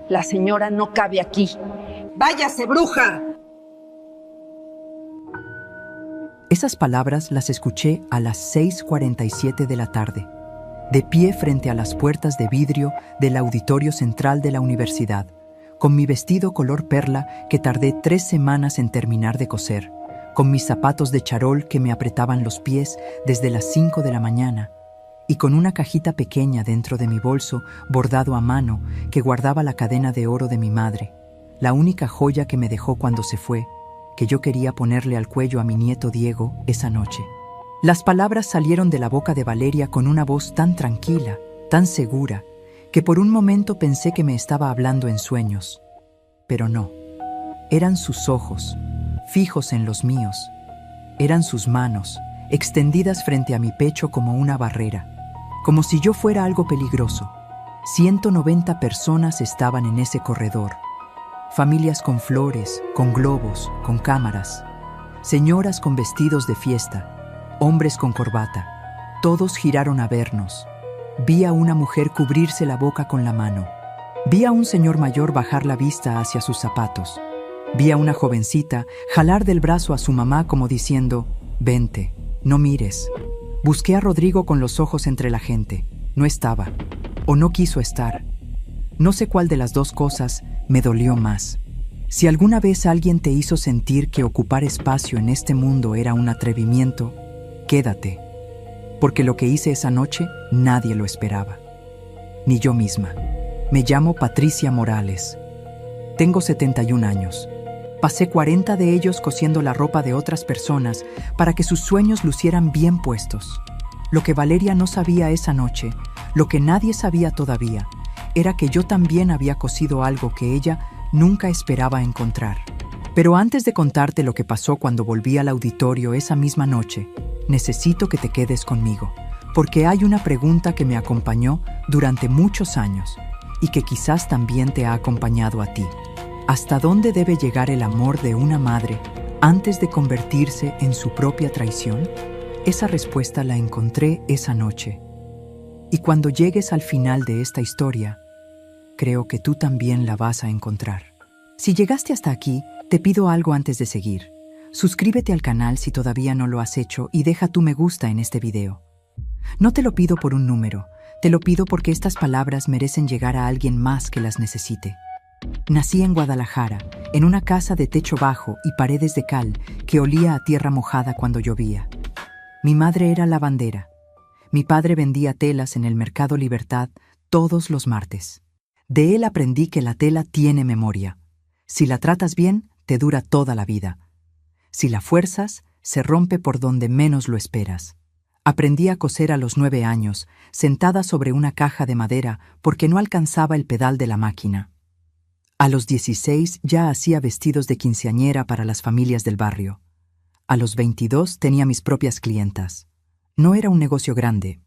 La señora no cabe aquí. ¡Váyase, bruja! Esas palabras las escuché a las 6:47 de la tarde, de pie frente a las puertas de vidrio del auditorio central de la universidad, con mi vestido color perla que tardé 3 semanas en terminar de coser, con mis zapatos de charol que me apretaban los pies desde las 5 de la mañana, y con una cajita pequeña dentro de mi bolso bordado a mano que guardaba la cadena de oro de mi madre, la única joya que me dejó cuando se fue, que yo quería ponerle al cuello a mi nieto Diego esa noche. Las palabras salieron de la boca de Valeria con una voz tan tranquila, tan segura, que por un momento pensé que me estaba hablando en sueños. Pero no. Eran sus ojos, fijos en los míos. Eran sus manos, extendidas frente a mi pecho como una barrera, como si yo fuera algo peligroso. 190 personas estaban en ese corredor. Familias con flores, con globos, con cámaras. Señoras con vestidos de fiesta, hombres con corbata. Todos giraron a vernos. Vi a una mujer cubrirse la boca con la mano. Vi a un señor mayor bajar la vista hacia sus zapatos. Vi a una jovencita jalar del brazo a su mamá como diciendo, «Vente, no mires». Busqué a Rodrigo con los ojos entre la gente. No estaba, o no quiso estar. No sé cuál de las dos cosas me dolió más. Si alguna vez alguien te hizo sentir que ocupar espacio en este mundo era un atrevimiento, quédate, porque lo que hice esa noche nadie lo esperaba. Ni yo misma. Me llamo Patricia Morales. Tengo 71 años. Pasé 40 de ellos cosiendo la ropa de otras personas para que sus sueños lucieran bien puestos. Lo que Valeria no sabía esa noche, lo que nadie sabía todavía, era que yo también había cosido algo que ella nunca esperaba encontrar. Pero antes de contarte lo que pasó cuando volví al auditorio esa misma noche, necesito que te quedes conmigo, porque hay una pregunta que me acompañó durante muchos años y que quizás también te ha acompañado a ti. ¿Hasta dónde debe llegar el amor de una madre antes de convertirse en su propia traición? Esa respuesta la encontré esa noche. Y cuando llegues al final de esta historia, creo que tú también la vas a encontrar. Si llegaste hasta aquí, te pido algo antes de seguir. Suscríbete al canal si todavía no lo has hecho y deja tu me gusta en este video. No te lo pido por un número, te lo pido porque estas palabras merecen llegar a alguien más que las necesite. Nací en Guadalajara, en una casa de techo bajo y paredes de cal que olía a tierra mojada cuando llovía. Mi madre era lavandera. Mi padre vendía telas en el Mercado Libertad todos los martes. De él aprendí que la tela tiene memoria. Si la tratas bien, te dura toda la vida. Si la fuerzas, se rompe por donde menos lo esperas. Aprendí a coser a los 9 años, sentada sobre una caja de madera porque no alcanzaba el pedal de la máquina. A los 16 ya hacía vestidos de quinceañera para las familias del barrio. A los 22 tenía mis propias clientas. No era un negocio grande.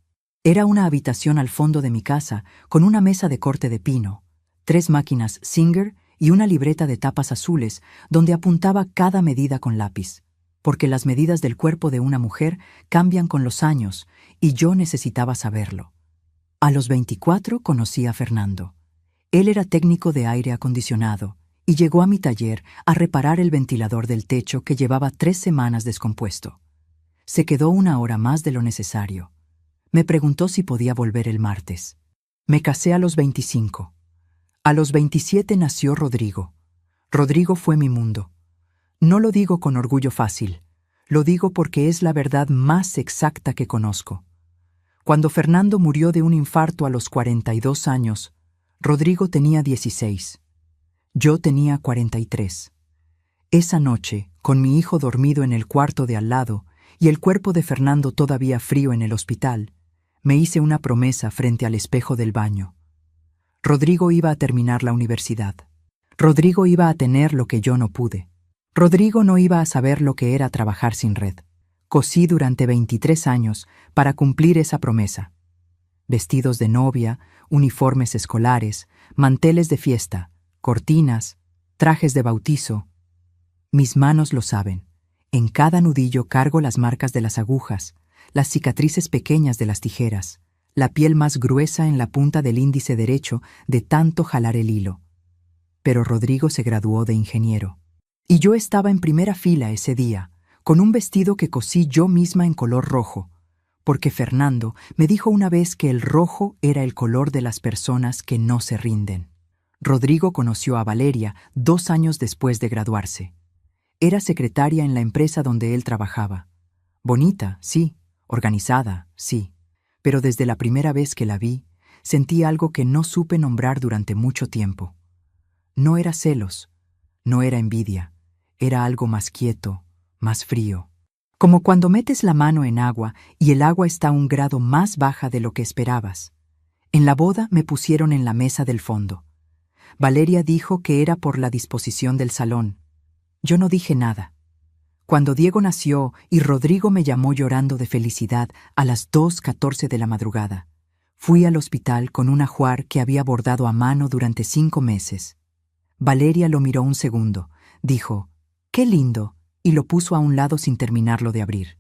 Era una habitación al fondo de mi casa con una mesa de corte de pino, 3 máquinas Singer y una libreta de tapas azules donde apuntaba cada medida con lápiz, porque las medidas del cuerpo de una mujer cambian con los años y yo necesitaba saberlo. A los 24 conocí a Fernando. Él era técnico de aire acondicionado y llegó a mi taller a reparar el ventilador del techo que llevaba 3 semanas descompuesto. Se quedó 1 hora más de lo necesario. Me preguntó si podía volver el martes. Me casé a los 25. A los 27 nació Rodrigo. Rodrigo fue mi mundo. No lo digo con orgullo fácil, lo digo porque es la verdad más exacta que conozco. Cuando Fernando murió de un infarto a los 42 años, Rodrigo tenía 16. Yo tenía 43. Esa noche, con mi hijo dormido en el cuarto de al lado y el cuerpo de Fernando todavía frío en el hospital, me hice una promesa frente al espejo del baño. Rodrigo iba a terminar la universidad. Rodrigo iba a tener lo que yo no pude. Rodrigo no iba a saber lo que era trabajar sin red. Cosí durante 23 años para cumplir esa promesa. Vestidos de novia, uniformes escolares, manteles de fiesta, cortinas, trajes de bautizo. Mis manos lo saben. En cada nudillo cargo las marcas de las agujas, las cicatrices pequeñas de las tijeras, la piel más gruesa en la punta del índice derecho de tanto jalar el hilo. Pero Rodrigo se graduó de ingeniero. Y yo estaba en primera fila ese día, con un vestido que cosí yo misma en color rojo, porque Fernando me dijo una vez que el rojo era el color de las personas que no se rinden. Rodrigo conoció a Valeria 2 años después de graduarse. Era secretaria en la empresa donde él trabajaba. Bonita, sí, organizada, sí, pero desde la primera vez que la vi, sentí algo que no supe nombrar durante mucho tiempo. No era celos, no era envidia, era algo más quieto, más frío. Como cuando metes la mano en agua y el agua está a un grado más baja de lo que esperabas. En la boda me pusieron en la mesa del fondo. Valeria dijo que era por la disposición del salón. Yo no dije nada. Cuando Diego nació y Rodrigo me llamó llorando de felicidad a las 2:14 de la madrugada, fui al hospital con un ajuar que había bordado a mano durante 5 meses. Valeria lo miró un segundo, dijo, «¡Qué lindo!» y lo puso a un lado sin terminarlo de abrir.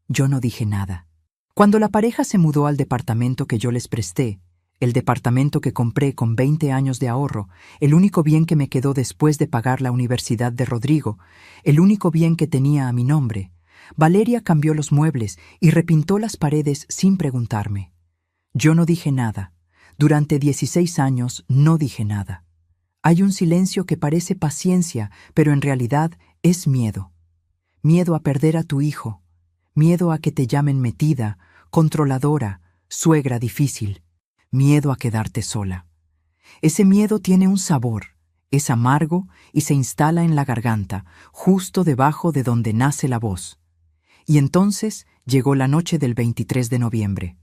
Yo no dije nada. Cuando la pareja se mudó al departamento que yo les presté, el departamento que compré con 20 años de ahorro, el único bien que me quedó después de pagar la universidad de Rodrigo, el único bien que tenía a mi nombre, Valeria cambió los muebles y repintó las paredes sin preguntarme. Yo no dije nada. Durante 16 años no dije nada. Hay un silencio que parece paciencia, pero en realidad es miedo. Miedo a perder a tu hijo. Miedo a que te llamen metida, controladora, suegra difícil. Miedo a quedarte sola. Ese miedo tiene un sabor, es amargo y se instala en la garganta, justo debajo de donde nace la voz. Y entonces llegó la noche del 23 de noviembre.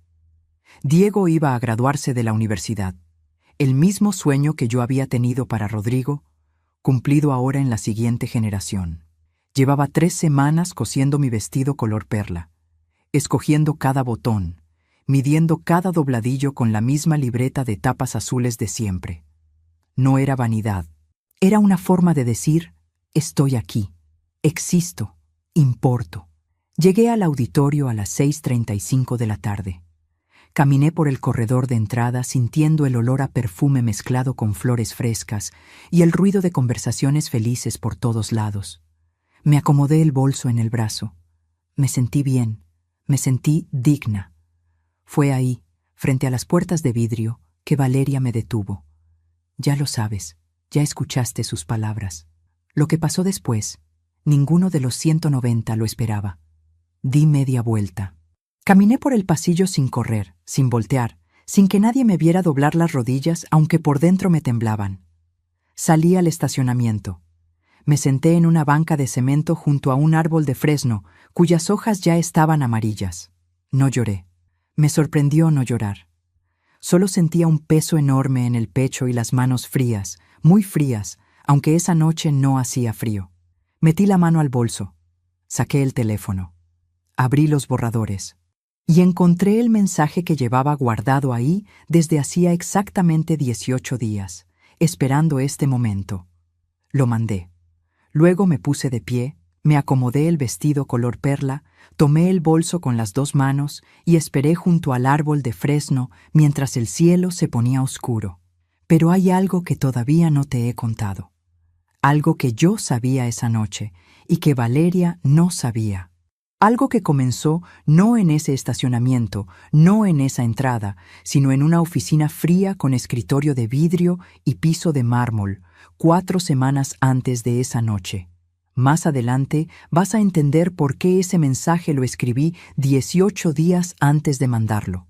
Diego iba a graduarse de la universidad. El mismo sueño que yo había tenido para Rodrigo, cumplido ahora en la siguiente generación. Llevaba 3 semanas cosiendo mi vestido color perla, escogiendo cada botón, midiendo cada dobladillo con la misma libreta de tapas azules de siempre. No era vanidad, era una forma de decir, estoy aquí, existo, importo. Llegué al auditorio a las 6:35 de la tarde. Caminé por el corredor de entrada sintiendo el olor a perfume mezclado con flores frescas y el ruido de conversaciones felices por todos lados. Me acomodé el bolso en el brazo. Me sentí bien, me sentí digna. Fue ahí, frente a las puertas de vidrio, que Valeria me detuvo. Ya lo sabes, ya escuchaste sus palabras. Lo que pasó después, ninguno de los 190 lo esperaba. Di media vuelta. Caminé por el pasillo sin correr, sin voltear, sin que nadie me viera doblar las rodillas, aunque por dentro me temblaban. Salí al estacionamiento. Me senté en una banca de cemento junto a un árbol de fresno, cuyas hojas ya estaban amarillas. No lloré. Me sorprendió no llorar. Solo sentía un peso enorme en el pecho y las manos frías, muy frías, aunque esa noche no hacía frío. Metí la mano al bolso. Saqué el teléfono. Abrí los borradores. Y encontré el mensaje que llevaba guardado ahí desde hacía exactamente 18 días, esperando este momento. Lo mandé. Luego me puse de pie, me acomodé el vestido color perla, tomé el bolso con las 2 manos y esperé junto al árbol de fresno mientras el cielo se ponía oscuro. Pero hay algo que todavía no te he contado. Algo que yo sabía esa noche y que Valeria no sabía. Algo que comenzó no en ese estacionamiento, no en esa entrada, sino en una oficina fría con escritorio de vidrio y piso de mármol, 4 semanas antes de esa noche. Más adelante vas a entender por qué ese mensaje lo escribí 18 días antes de mandarlo.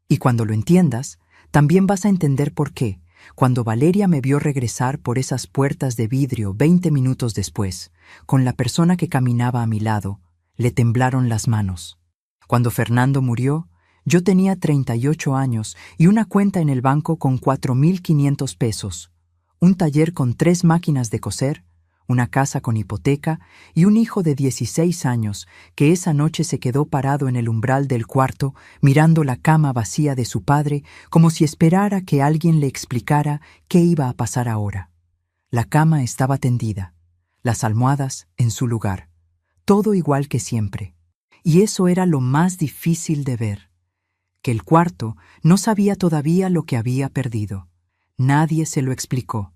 Y cuando lo entiendas, también vas a entender por qué, cuando Valeria me vio regresar por esas puertas de vidrio 20 minutos después, con la persona que caminaba a mi lado, le temblaron las manos. Cuando Fernando murió, yo tenía 38 años y una cuenta en el banco con 4,500 pesos, un taller con 3 máquinas de coser, una casa con hipoteca y un hijo de 16 años que esa noche se quedó parado en el umbral del cuarto mirando la cama vacía de su padre como si esperara que alguien le explicara qué iba a pasar ahora. La cama estaba tendida, las almohadas en su lugar. Todo igual que siempre. Y eso era lo más difícil de ver. que el cuarto no sabía todavía lo que había perdido. Nadie se lo explicó.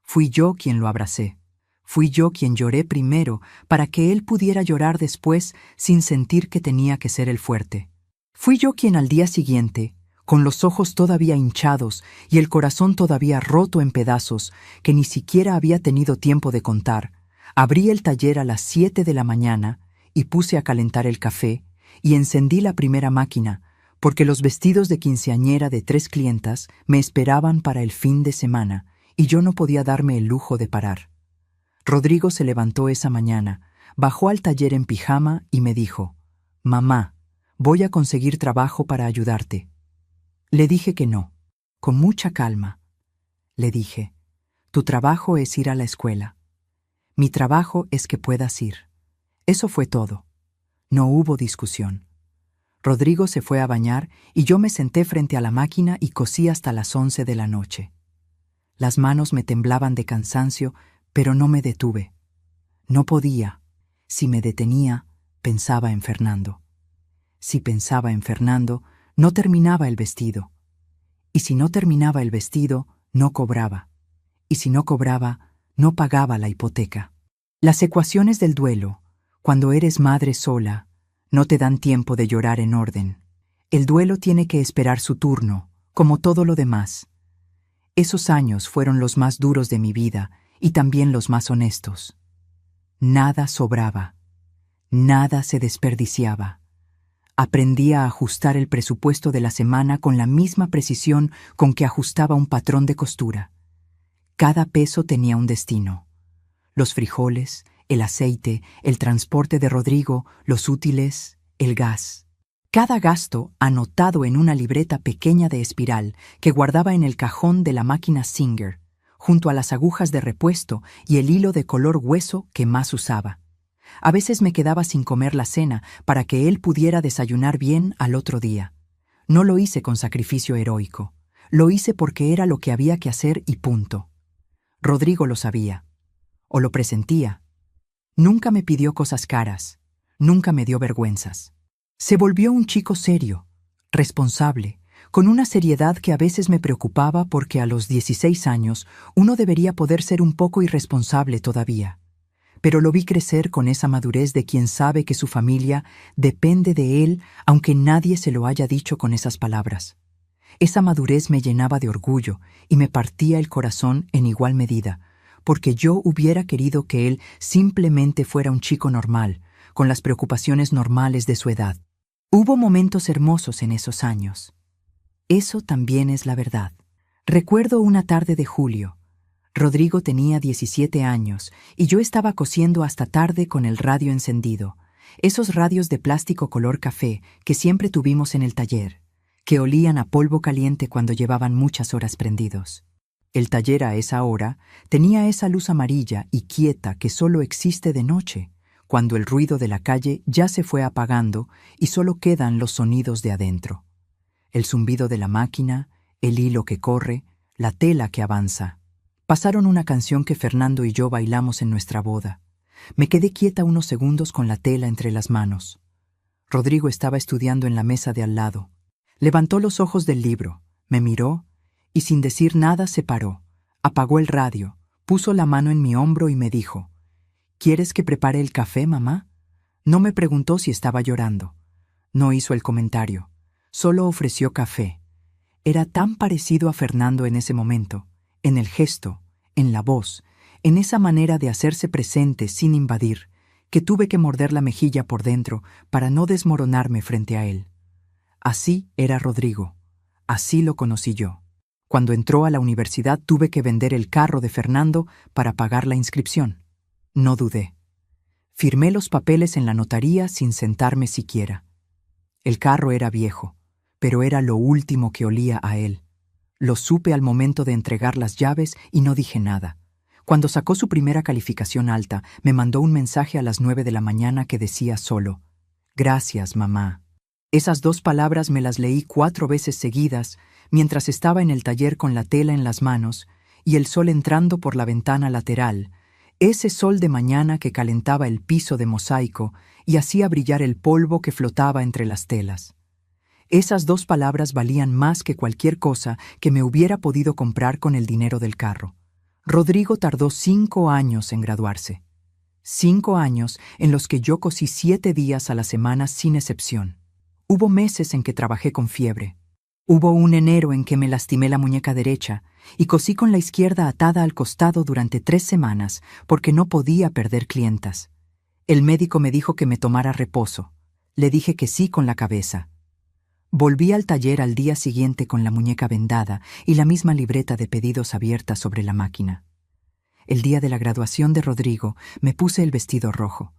Fui yo quien lo abracé. Fui yo quien lloré primero para que él pudiera llorar después sin sentir que tenía que ser el fuerte. Fui yo quien al día siguiente, con los ojos todavía hinchados y el corazón todavía roto en pedazos que ni siquiera había tenido tiempo de contar, abrí el taller a las 7 de la mañana y puse a calentar el café y encendí la primera máquina, porque los vestidos de quinceañera de 3 clientas me esperaban para el fin de semana y yo no podía darme el lujo de parar. Rodrigo se levantó esa mañana, bajó al taller en pijama y me dijo: «Mamá, voy a conseguir trabajo para ayudarte». Le dije que no, con mucha calma. Le dije: «Tu trabajo es ir a la escuela. Mi trabajo es que puedas ir». Eso fue todo. No hubo discusión. Rodrigo se fue a bañar y yo me senté frente a la máquina y cosí hasta las 11 de la noche. Las manos me temblaban de cansancio, pero no me detuve. No podía. Si me detenía, pensaba en Fernando. Si pensaba en Fernando, no terminaba el vestido. Y si no terminaba el vestido, no cobraba. Y si no cobraba, no pagaba la hipoteca. Las ecuaciones del duelo, cuando eres madre sola, no te dan tiempo de llorar en orden. El duelo tiene que esperar su turno, como todo lo demás. Esos años fueron los más duros de mi vida y también los más honestos. Nada sobraba. Nada se desperdiciaba. Aprendí a ajustar el presupuesto de la semana con la misma precisión con que ajustaba un patrón de costura. Cada peso tenía un destino. Los frijoles, el aceite, el transporte de Rodrigo, los útiles, el gas. Cada gasto anotado en una libreta pequeña de espiral que guardaba en el cajón de la máquina Singer, junto a las agujas de repuesto y el hilo de color hueso que más usaba. A veces me quedaba sin comer la cena para que él pudiera desayunar bien al otro día. No lo hice con sacrificio heroico. Lo hice porque era lo que había que hacer y punto. Rodrigo lo sabía. O lo presentía. Nunca me pidió cosas caras. Nunca me dio vergüenzas. Se volvió un chico serio, responsable, con una seriedad que a veces me preocupaba porque a los 16 años uno debería poder ser un poco irresponsable todavía. Pero lo vi crecer con esa madurez de quien sabe que su familia depende de él, aunque nadie se lo haya dicho con esas palabras. Esa madurez me llenaba de orgullo y me partía el corazón en igual medida, porque yo hubiera querido que él simplemente fuera un chico normal, con las preocupaciones normales de su edad. Hubo momentos hermosos en esos años. Eso también es la verdad. Recuerdo una tarde de julio. Rodrigo tenía 17 años y yo estaba cosiendo hasta tarde con el radio encendido, esos radios de plástico color café que siempre tuvimos en el taller, que olían a polvo caliente cuando llevaban muchas horas prendidos. El taller a esa hora tenía esa luz amarilla y quieta que solo existe de noche, cuando el ruido de la calle ya se fue apagando y solo quedan los sonidos de adentro. El zumbido de la máquina, el hilo que corre, la tela que avanza. Pasaron una canción que Fernando y yo bailamos en nuestra boda. Me quedé quieta unos segundos con la tela entre las manos. Rodrigo estaba estudiando en la mesa de al lado. Levantó los ojos del libro, me miró y sin decir nada se paró, apagó el radio, puso la mano en mi hombro y me dijo: «¿Quieres que prepare el café, mamá?». No me preguntó si estaba llorando. No hizo el comentario. Solo ofreció café. Era tan parecido a Fernando en ese momento, en el gesto, en la voz, en esa manera de hacerse presente sin invadir, que tuve que morder la mejilla por dentro para no desmoronarme frente a él. Así era Rodrigo. Así lo conocí yo. Cuando entró a la universidad tuve que vender el carro de Fernando para pagar la inscripción. No dudé. Firmé los papeles en la notaría sin sentarme siquiera. El carro era viejo, pero era lo último que olía a él. Lo supe al momento de entregar las llaves y no dije nada. Cuando sacó su primera calificación alta, me mandó un mensaje a las 9 de la mañana que decía solo: «Gracias, mamá». Esas 2 palabras me las leí 4 veces seguidas mientras estaba en el taller con la tela en las manos y el sol entrando por la ventana lateral, ese sol de mañana que calentaba el piso de mosaico y hacía brillar el polvo que flotaba entre las telas. Esas 2 palabras valían más que cualquier cosa que me hubiera podido comprar con el dinero del carro. Rodrigo tardó 5 años en graduarse. 5 años en los que yo cosí 7 días a la semana sin excepción. Hubo meses en que trabajé con fiebre. Hubo un enero en que me lastimé la muñeca derecha y cosí con la izquierda atada al costado durante 3 semanas porque no podía perder clientas. El médico me dijo que me tomara reposo. Le dije que sí con la cabeza. Volví al taller al día siguiente con la muñeca vendada y la misma libreta de pedidos abierta sobre la máquina. El día de la graduación de Rodrigo me puse el vestido rojo.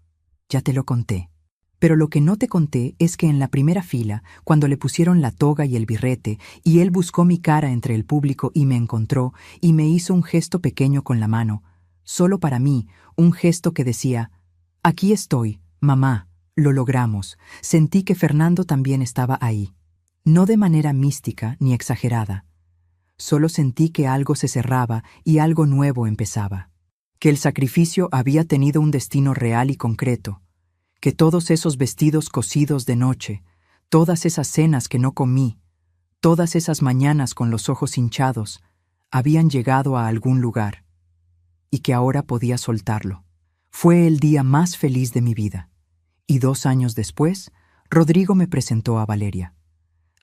Ya te lo conté. Pero lo que no te conté es que en la primera fila, cuando le pusieron la toga y el birrete, y él buscó mi cara entre el público y me encontró, y me hizo un gesto pequeño con la mano, solo para mí, un gesto que decía, «Aquí estoy, mamá, lo logramos». Sentí que Fernando también estaba ahí. No de manera mística ni exagerada. Solo sentí que algo se cerraba y algo nuevo empezaba. Que el sacrificio había tenido un destino real y concreto. Que todos esos vestidos cosidos de noche, todas esas cenas que no comí, todas esas mañanas con los ojos hinchados, habían llegado a algún lugar, y que ahora podía soltarlo. Fue el día más feliz de mi vida. Y 2 años después, Rodrigo me presentó a Valeria.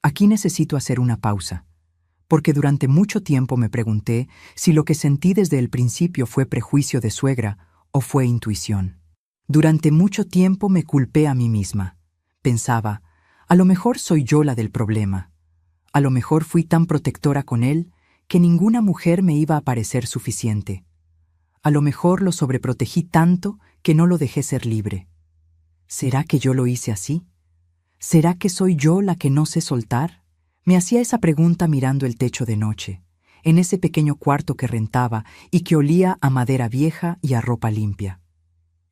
Aquí necesito hacer una pausa, porque durante mucho tiempo me pregunté si lo que sentí desde el principio fue prejuicio de suegra o fue intuición. Durante mucho tiempo me culpé a mí misma. Pensaba, a lo mejor soy yo la del problema. A lo mejor fui tan protectora con él que ninguna mujer me iba a parecer suficiente. A lo mejor lo sobreprotegí tanto que no lo dejé ser libre. ¿Será que yo lo hice así? ¿Será que soy yo la que no sé soltar? Me hacía esa pregunta mirando el techo de noche, en ese pequeño cuarto que rentaba y que olía a madera vieja y a ropa limpia.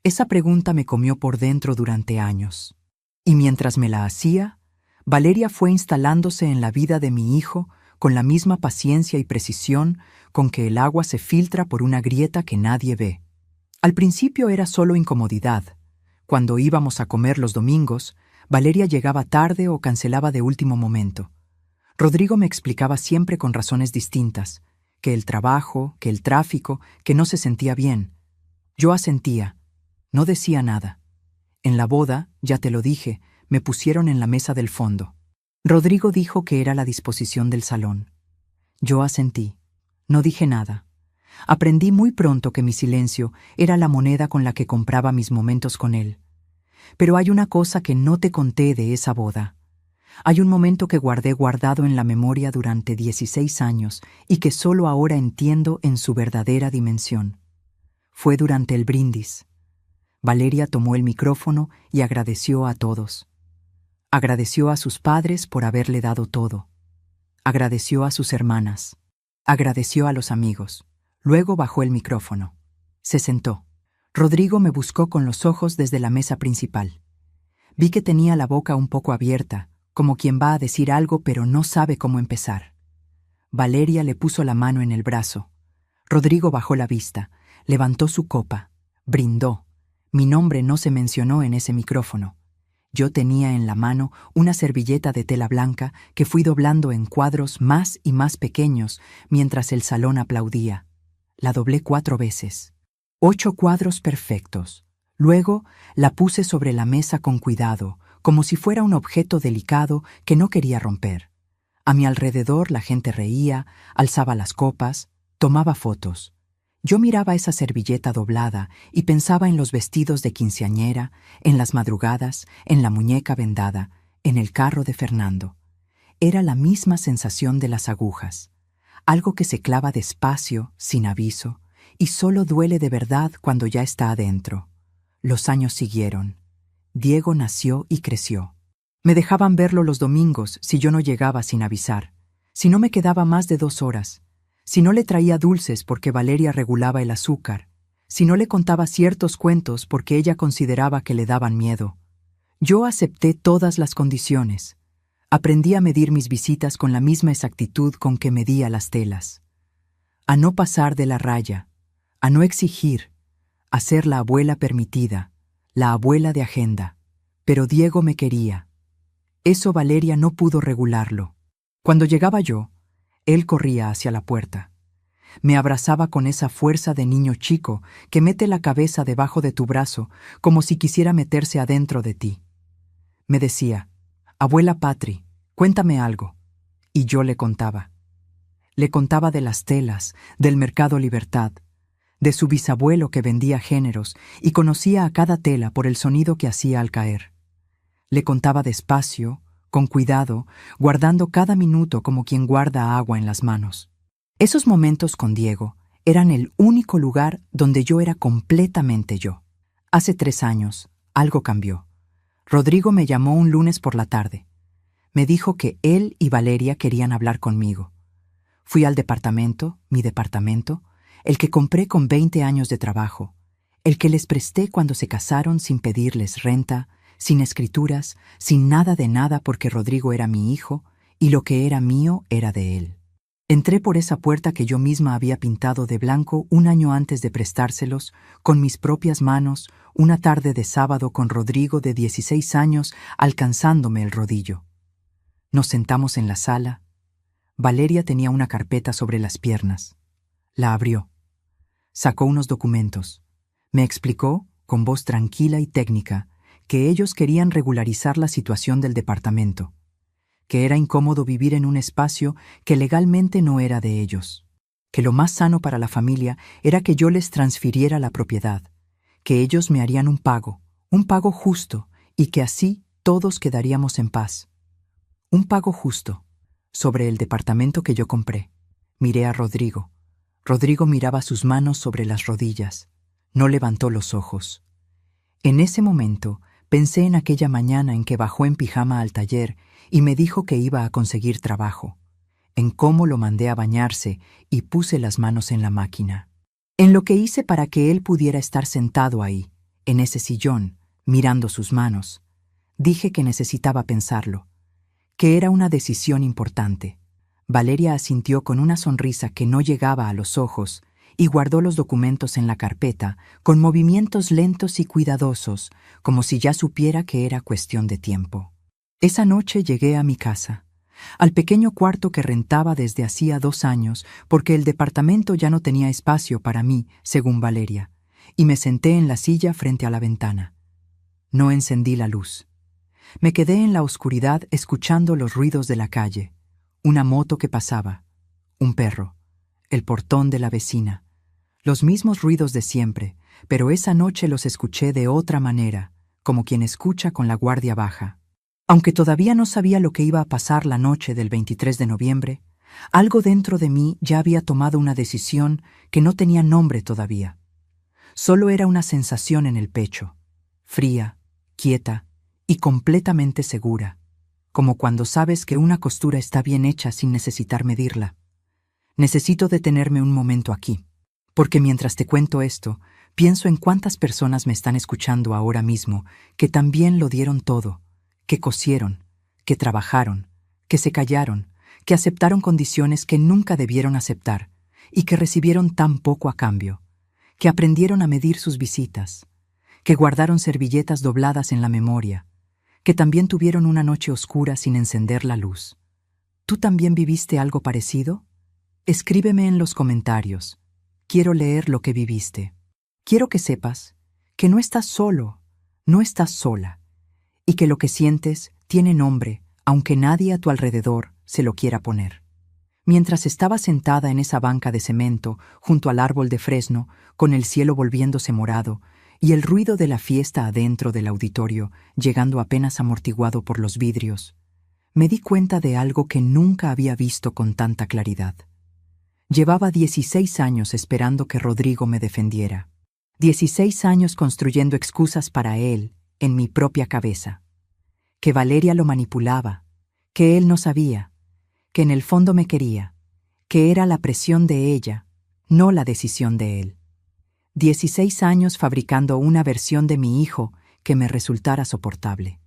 Esa pregunta me comió por dentro durante años. Y mientras me la hacía, Valeria fue instalándose en la vida de mi hijo con la misma paciencia y precisión con que el agua se filtra por una grieta que nadie ve. Al principio era solo incomodidad. Cuando íbamos a comer los domingos, Valeria llegaba tarde o cancelaba de último momento. Rodrigo me explicaba siempre con razones distintas, que el trabajo, que el tráfico, que no se sentía bien. Yo asentía. No decía nada. En la boda, ya te lo dije, me pusieron en la mesa del fondo. Rodrigo dijo que era la disposición del salón. Yo asentí. No dije nada. Aprendí muy pronto que mi silencio era la moneda con la que compraba mis momentos con él. Pero hay una cosa que no te conté de esa boda. Hay un momento que guardé guardado en la memoria durante 16 años y que solo ahora entiendo en su verdadera dimensión. Fue durante el brindis. Valeria tomó el micrófono y agradeció a todos. Agradeció a sus padres por haberle dado todo. Agradeció a sus hermanas. Agradeció a los amigos. Luego bajó el micrófono. Se sentó. Rodrigo me buscó con los ojos desde la mesa principal. Vi que tenía la boca un poco abierta, como quien va a decir algo pero no sabe cómo empezar. Valeria le puso la mano en el brazo. Rodrigo bajó la vista, levantó su copa, brindó. Mi nombre no se mencionó en ese micrófono. Yo tenía en la mano una servilleta de tela blanca que fui doblando en cuadros más y más pequeños mientras el salón aplaudía. La doblé 4 veces. 8 cuadros perfectos. Luego la puse sobre la mesa con cuidado, como si fuera un objeto delicado que no quería romper. A mi alrededor la gente reía, alzaba las copas, tomaba fotos. Yo miraba esa servilleta doblada y pensaba en los vestidos de quinceañera, en las madrugadas, en la muñeca vendada, en el carro de Fernando. Era la misma sensación de las agujas, algo que se clava despacio, sin aviso, y solo duele de verdad cuando ya está adentro. Los años siguieron. Diego nació y creció. Me dejaban verlo los domingos si yo no llegaba sin avisar, si no me quedaba más de 2 horas. Si no le traía dulces porque Valeria regulaba el azúcar, si no le contaba ciertos cuentos porque ella consideraba que le daban miedo. Yo acepté todas las condiciones. Aprendí a medir mis visitas con la misma exactitud con que medía las telas. A no pasar de la raya, a no exigir, a ser la abuela permitida, la abuela de agenda. Pero Diego me quería. Eso Valeria no pudo regularlo. Cuando llegaba yo, él corría hacia la puerta. Me abrazaba con esa fuerza de niño chico que mete la cabeza debajo de tu brazo como si quisiera meterse adentro de ti. Me decía, «Abuela Patri, cuéntame algo». Y yo le contaba. Le contaba de las telas, del mercado Libertad, de su bisabuelo que vendía géneros y conocía a cada tela por el sonido que hacía al caer. Le contaba despacio, con cuidado, guardando cada minuto como quien guarda agua en las manos. Esos momentos con Diego eran el único lugar donde yo era completamente yo. Hace 3 años, algo cambió. Rodrigo me llamó un lunes por la tarde. Me dijo que él y Valeria querían hablar conmigo. Fui al departamento, mi departamento, el que compré con 20 años de trabajo, el que les presté cuando se casaron sin pedirles renta, sin escrituras, sin nada de nada porque Rodrigo era mi hijo y lo que era mío era de él. Entré por esa puerta que yo misma había pintado de blanco un año antes de prestárselos, con mis propias manos, una tarde de sábado con Rodrigo de 16 años alcanzándome el rodillo. Nos sentamos en la sala. Valeria tenía una carpeta sobre las piernas. La abrió. Sacó unos documentos. Me explicó, con voz tranquila y técnica, que ellos querían regularizar la situación del departamento, que era incómodo vivir en un espacio que legalmente no era de ellos, que lo más sano para la familia era que yo les transfiriera la propiedad, que ellos me harían un pago justo, y que así todos quedaríamos en paz. Un pago justo, sobre el departamento que yo compré. Miré a Rodrigo. Rodrigo miraba sus manos sobre las rodillas. No levantó los ojos. En ese momento pensé en aquella mañana en que bajó en pijama al taller y me dijo que iba a conseguir trabajo, en cómo lo mandé a bañarse y puse las manos en la máquina, en lo que hice para que él pudiera estar sentado ahí, en ese sillón, mirando sus manos. Dije que necesitaba pensarlo, que era una decisión importante. Valeria asintió con una sonrisa que no llegaba a los ojos y guardó los documentos en la carpeta con movimientos lentos y cuidadosos, como si ya supiera que era cuestión de tiempo. Esa noche llegué a mi casa, al pequeño cuarto que rentaba desde hacía 2 años porque el departamento ya no tenía espacio para mí, según Valeria, y me senté en la silla frente a la ventana. No encendí la luz. Me quedé en la oscuridad escuchando los ruidos de la calle, una moto que pasaba, un perro, el portón de la vecina, los mismos ruidos de siempre, pero esa noche los escuché de otra manera, como quien escucha con la guardia baja. Aunque todavía no sabía lo que iba a pasar la noche del 23 de noviembre, algo dentro de mí ya había tomado una decisión que no tenía nombre todavía. Solo era una sensación en el pecho, fría, quieta y completamente segura, como cuando sabes que una costura está bien hecha sin necesitar medirla. Necesito detenerme un momento aquí, porque mientras te cuento esto, pienso en cuántas personas me están escuchando ahora mismo que también lo dieron todo, que cosieron, que trabajaron, que se callaron, que aceptaron condiciones que nunca debieron aceptar y que recibieron tan poco a cambio, que aprendieron a medir sus visitas, que guardaron servilletas dobladas en la memoria, que también tuvieron una noche oscura sin encender la luz. ¿Tú también viviste algo parecido? Escríbeme en los comentarios. Quiero leer lo que viviste. Quiero que sepas que no estás solo, no estás sola, y que lo que sientes tiene nombre, aunque nadie a tu alrededor se lo quiera poner. Mientras estaba sentada en esa banca de cemento, junto al árbol de fresno, con el cielo volviéndose morado, y el ruido de la fiesta adentro del auditorio, llegando apenas amortiguado por los vidrios, me di cuenta de algo que nunca había visto con tanta claridad. Llevaba 16 años esperando que Rodrigo me defendiera. 16 años construyendo excusas para él en mi propia cabeza. Que Valeria lo manipulaba, que él no sabía, que en el fondo me quería, que era la presión de ella, no la decisión de él. 16 años fabricando una versión de mi hijo que me resultara soportable.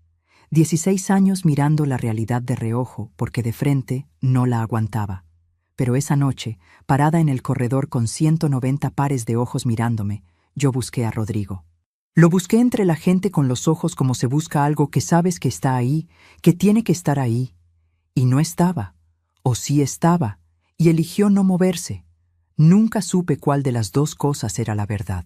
16 años mirando la realidad de reojo porque de frente no la aguantaba. Pero esa noche, parada en el corredor con 190 pares de ojos mirándome, yo busqué a Rodrigo. Lo busqué entre la gente con los ojos como se busca algo que sabes que está ahí, que tiene que estar ahí. Y no estaba, o sí estaba, y eligió no moverse. Nunca supe cuál de las dos cosas era la verdad.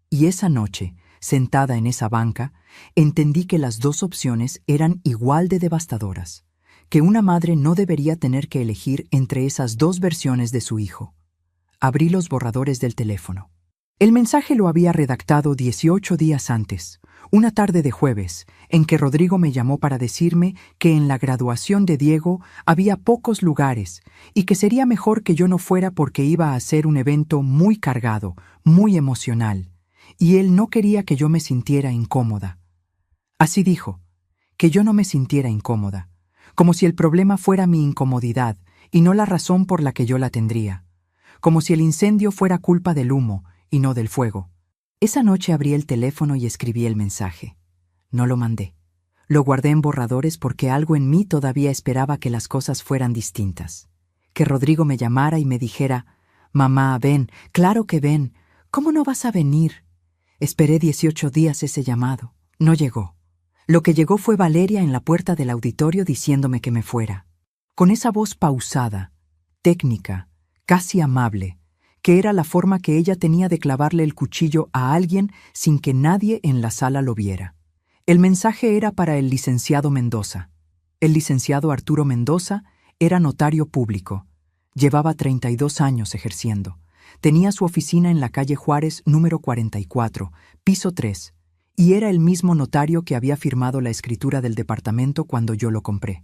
Y esa noche, sentada en esa banca, entendí que las dos opciones eran igual de devastadoras, que una madre no debería tener que elegir entre esas dos versiones de su hijo. Abrí los borradores del teléfono. El mensaje lo había redactado 18 días antes, una tarde de jueves, en que Rodrigo me llamó para decirme que en la graduación de Diego había pocos lugares y que sería mejor que yo no fuera porque iba a ser un evento muy cargado, muy emocional, y él no quería que yo me sintiera incómoda. Así dijo, que yo no me sintiera incómoda, como si el problema fuera mi incomodidad y no la razón por la que yo la tendría, como si el incendio fuera culpa del humo y no del fuego. Esa noche abrí el teléfono y escribí el mensaje. No lo mandé. Lo guardé en borradores porque algo en mí todavía esperaba que las cosas fueran distintas. Que Rodrigo me llamara y me dijera, «Mamá, ven, claro que ven. ¿Cómo no vas a venir?» Esperé 18 días ese llamado. No llegó. Lo que llegó fue Valeria en la puerta del auditorio diciéndome que me fuera. Con esa voz pausada, técnica, casi amable, que era la forma que ella tenía de clavarle el cuchillo a alguien sin que nadie en la sala lo viera. El mensaje era para el licenciado Mendoza. El licenciado Arturo Mendoza era notario público. Llevaba 32 años ejerciendo. Tenía su oficina en la calle Juárez, número 44, piso 3, y era el mismo notario que había firmado la escritura del departamento cuando yo lo compré.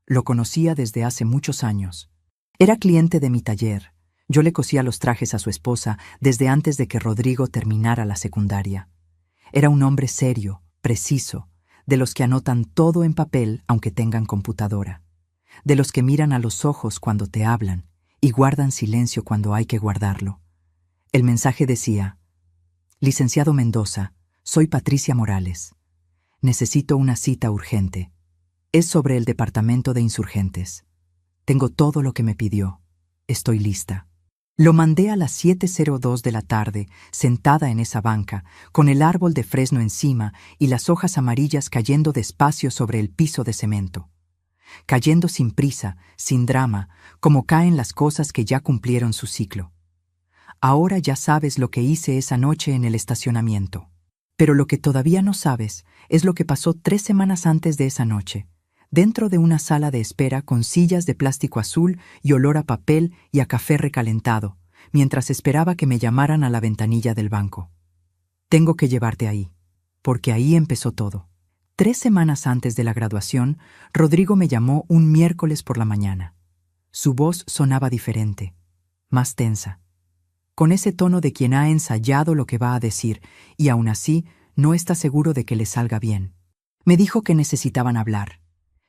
Lo conocía desde hace muchos años. Era cliente de mi taller. Yo le cosía los trajes a su esposa desde antes de que Rodrigo terminara la secundaria. Era un hombre serio, preciso, de los que anotan todo en papel aunque tengan computadora, de los que miran a los ojos cuando te hablan y guardan silencio cuando hay que guardarlo. El mensaje decía, «Licenciado Mendoza, soy Patricia Morales. Necesito una cita urgente. Es sobre el departamento de insurgentes. Tengo todo lo que me pidió. Estoy lista». Lo mandé a las 7:02 de la tarde, sentada en esa banca, con el árbol de fresno encima y las hojas amarillas cayendo despacio sobre el piso de cemento. Cayendo sin prisa, sin drama, como caen las cosas que ya cumplieron su ciclo. Ahora ya sabes lo que hice esa noche en el estacionamiento. Pero lo que todavía no sabes es lo que pasó 3 semanas antes de esa noche, dentro de una sala de espera con sillas de plástico azul y olor a papel y a café recalentado, mientras esperaba que me llamaran a la ventanilla del banco. Tengo que llevarte ahí, porque ahí empezó todo. 3 semanas antes de la graduación, Rodrigo me llamó un miércoles por la mañana. Su voz sonaba diferente, más tensa, con ese tono de quien ha ensayado lo que va a decir y aún así no está seguro de que le salga bien. Me dijo que necesitaban hablar,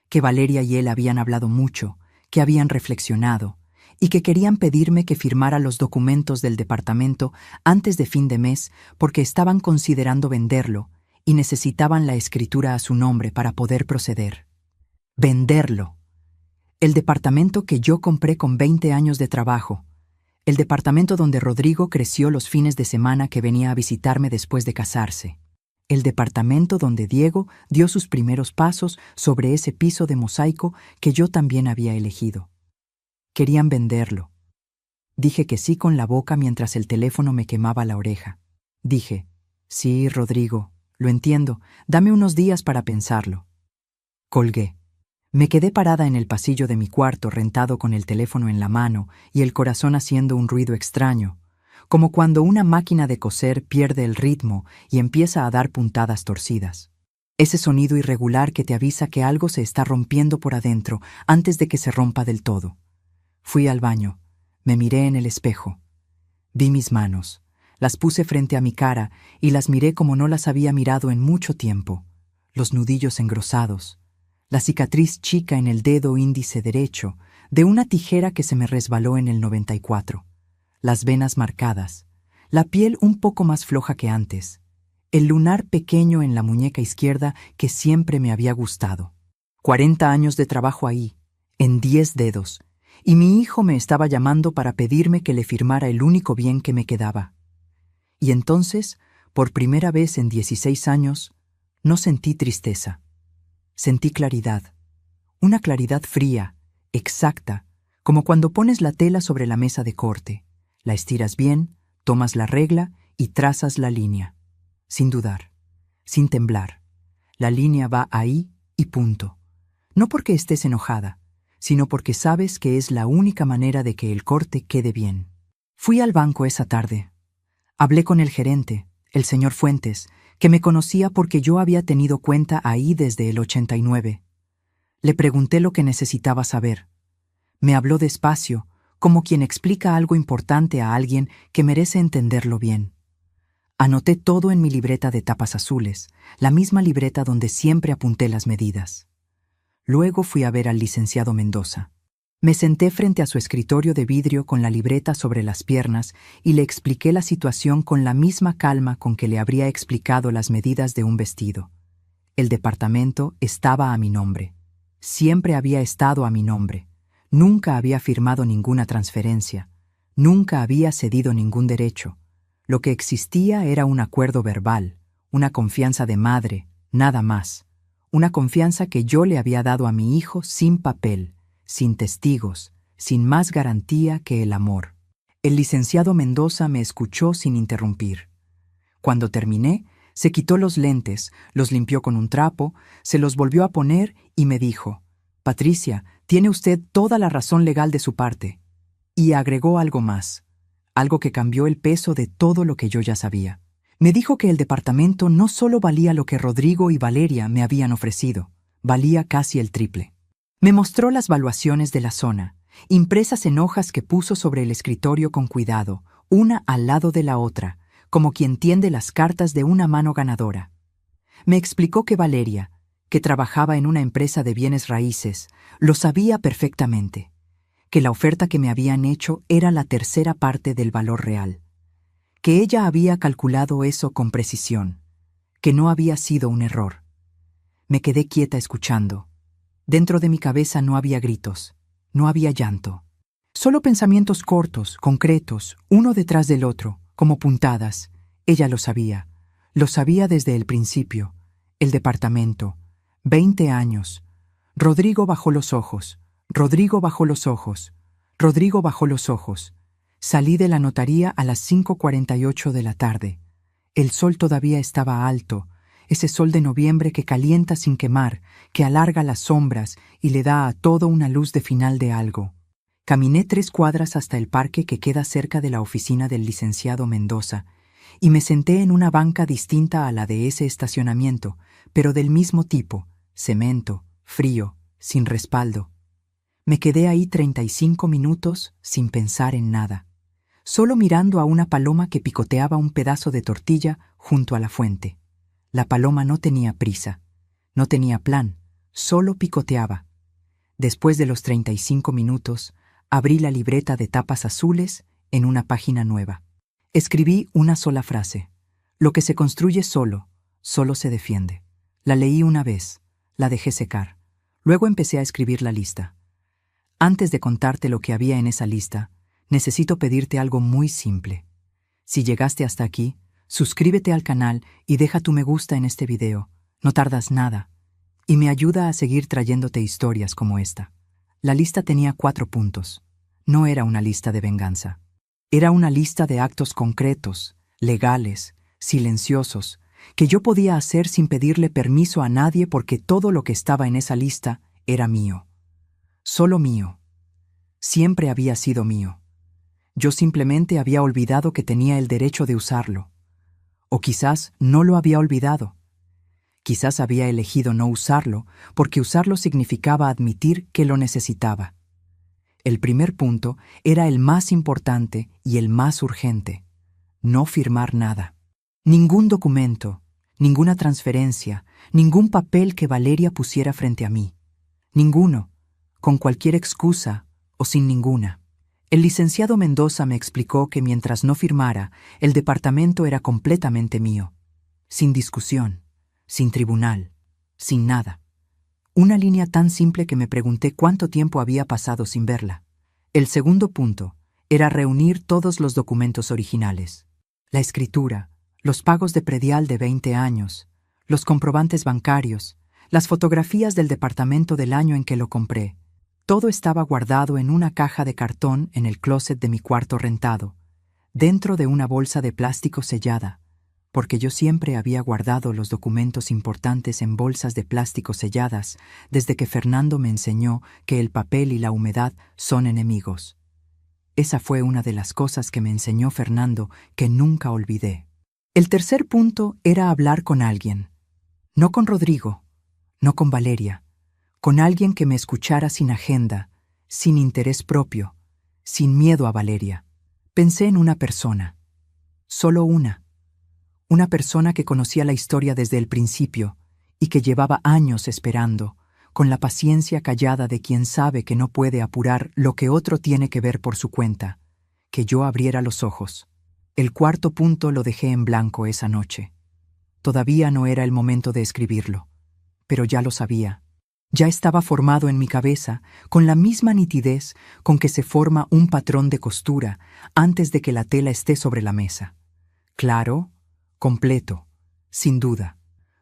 que Valeria y él habían hablado mucho, que habían reflexionado y que querían pedirme que firmara los documentos del departamento antes de fin de mes porque estaban considerando venderlo y necesitaban la escritura a su nombre para poder proceder. Venderlo. El departamento que yo compré con 20 años de trabajo. El departamento donde Rodrigo creció los fines de semana que venía a visitarme después de casarse. El departamento donde Diego dio sus primeros pasos sobre ese piso de mosaico que yo también había elegido. Querían venderlo. Dije que sí con la boca mientras el teléfono me quemaba la oreja. Dije, «Sí, Rodrigo, lo entiendo, dame unos días para pensarlo». Colgué. Me quedé parada en el pasillo de mi cuarto rentado con el teléfono en la mano y el corazón haciendo un ruido extraño, como cuando una máquina de coser pierde el ritmo y empieza a dar puntadas torcidas. Ese sonido irregular que te avisa que algo se está rompiendo por adentro antes de que se rompa del todo. Fui al baño, me miré en el espejo. Vi mis manos, las puse frente a mi cara y las miré como no las había mirado en mucho tiempo. Los nudillos engrosados, la cicatriz chica en el dedo índice derecho de una tijera que se me resbaló en el 94. Las venas marcadas, la piel un poco más floja que antes, el lunar pequeño en la muñeca izquierda que siempre me había gustado. 40 años de trabajo ahí, en 10 dedos, y mi hijo me estaba llamando para pedirme que le firmara el único bien que me quedaba. Y entonces, Por primera vez en 16 años, no sentí tristeza. Sentí claridad. Una claridad fría, exacta, como cuando pones la tela sobre la mesa de corte. La estiras bien, tomas la regla y trazas la línea. Sin dudar, sin temblar. La línea va ahí y punto. No porque estés enojada, sino porque sabes que es la única manera de que el corte quede bien. Fui al banco esa tarde. Hablé con el gerente, el señor Fuentes, que me conocía porque yo había tenido cuenta ahí desde el 89. Le pregunté lo que necesitaba saber. Me habló despacio, como quien explica algo importante a alguien que merece entenderlo bien. Anoté todo en mi libreta de tapas azules, la misma libreta donde siempre apunté las medidas. Luego fui a ver al licenciado Mendoza. Me senté frente a su escritorio de vidrio con la libreta sobre las piernas y le expliqué la situación con la misma calma con que le habría explicado las medidas de un vestido. El departamento estaba a mi nombre. Siempre había estado a mi nombre. Nunca había firmado ninguna transferencia. Nunca había cedido ningún derecho. Lo que existía era un acuerdo verbal, una confianza de madre, nada más. Una confianza que yo le había dado a mi hijo sin papel, sin testigos, sin más garantía que el amor. El licenciado Mendoza me escuchó sin interrumpir. Cuando terminé, se quitó los lentes, los limpió con un trapo, se los volvió a poner y me dijo: «Patricia, tiene usted toda la razón legal de su parte». Y agregó algo más, algo que cambió el peso de todo lo que yo ya sabía. Me dijo que el departamento no solo valía lo que Rodrigo y Valeria me habían ofrecido, valía casi el triple. Me mostró las valuaciones de la zona, impresas en hojas que puso sobre el escritorio con cuidado, una al lado de la otra, como quien tiende las cartas de una mano ganadora. Me explicó que Valeria, que trabajaba en una empresa de bienes raíces, lo sabía perfectamente, que la oferta que me habían hecho era la tercera parte del valor real, que ella había calculado eso con precisión, que no había sido un error. Me quedé quieta escuchando. Dentro de mi cabeza no había gritos, no había llanto. Solo pensamientos cortos, concretos, uno detrás del otro, como puntadas. Ella lo sabía desde el principio. El departamento, 20 años. Rodrigo bajó los ojos, Rodrigo bajó los ojos, Rodrigo bajó los ojos. Salí de la notaría a las 5:48 de la tarde. El sol todavía estaba alto, ese sol de noviembre que calienta sin quemar, que alarga las sombras y le da a todo una luz de final de algo. Caminé 3 cuadras hasta el parque que queda cerca de la oficina del licenciado Mendoza y me senté en una banca distinta a la de ese estacionamiento, pero del mismo tipo, cemento, frío, sin respaldo. Me quedé ahí 35 minutos sin pensar en nada, solo mirando a una paloma que picoteaba un pedazo de tortilla junto a la fuente. La paloma no tenía prisa, no tenía plan, solo picoteaba. Después de los 35 minutos, abrí la libreta de tapas azules en una página nueva. Escribí una sola frase: lo que se construye solo, solo se defiende. La leí una vez, la dejé secar. Luego empecé a escribir la lista. Antes de contarte lo que había en esa lista, necesito pedirte algo muy simple. Si llegaste hasta aquí, suscríbete al canal y deja tu me gusta en este video. No tardas nada. Y me ayuda a seguir trayéndote historias como esta. La lista tenía 4 puntos. No era una lista de venganza. Era una lista de actos concretos, legales, silenciosos, que yo podía hacer sin pedirle permiso a nadie porque todo lo que estaba en esa lista era mío. Solo mío. Siempre había sido mío. Yo simplemente había olvidado que tenía el derecho de usarlo. O quizás no lo había olvidado. Quizás había elegido no usarlo porque usarlo significaba admitir que lo necesitaba. El primer punto era el más importante y el más urgente: no firmar nada. Ningún documento, ninguna transferencia, ningún papel que Valeria pusiera frente a mí. Ninguno, con cualquier excusa o sin ninguna. El licenciado Mendoza me explicó que mientras no firmara, el departamento era completamente mío. Sin discusión, sin tribunal, sin nada. Una línea tan simple que me pregunté cuánto tiempo había pasado sin verla. El segundo punto era reunir todos los documentos originales. La escritura, los pagos de predial de 20 años, los comprobantes bancarios, las fotografías del departamento del año en que lo compré. Todo estaba guardado en una caja de cartón en el closet de mi cuarto rentado, dentro de una bolsa de plástico sellada, porque yo siempre había guardado los documentos importantes en bolsas de plástico selladas desde que Fernando me enseñó que el papel y la humedad son enemigos. Esa fue una de las cosas que me enseñó Fernando que nunca olvidé. El tercer punto era hablar con alguien. No con Rodrigo, no con Valeria, con alguien que me escuchara sin agenda, sin interés propio, sin miedo a Valeria. Pensé en una persona, solo una persona que conocía la historia desde el principio y que llevaba años esperando, con la paciencia callada de quien sabe que no puede apurar lo que otro tiene que ver por su cuenta, que yo abriera los ojos. El cuarto punto lo dejé en blanco esa noche. Todavía no era el momento de escribirlo, pero ya lo sabía. Ya estaba formado en mi cabeza con la misma nitidez con que se forma un patrón de costura antes de que la tela esté sobre la mesa. Claro, completo, sin duda.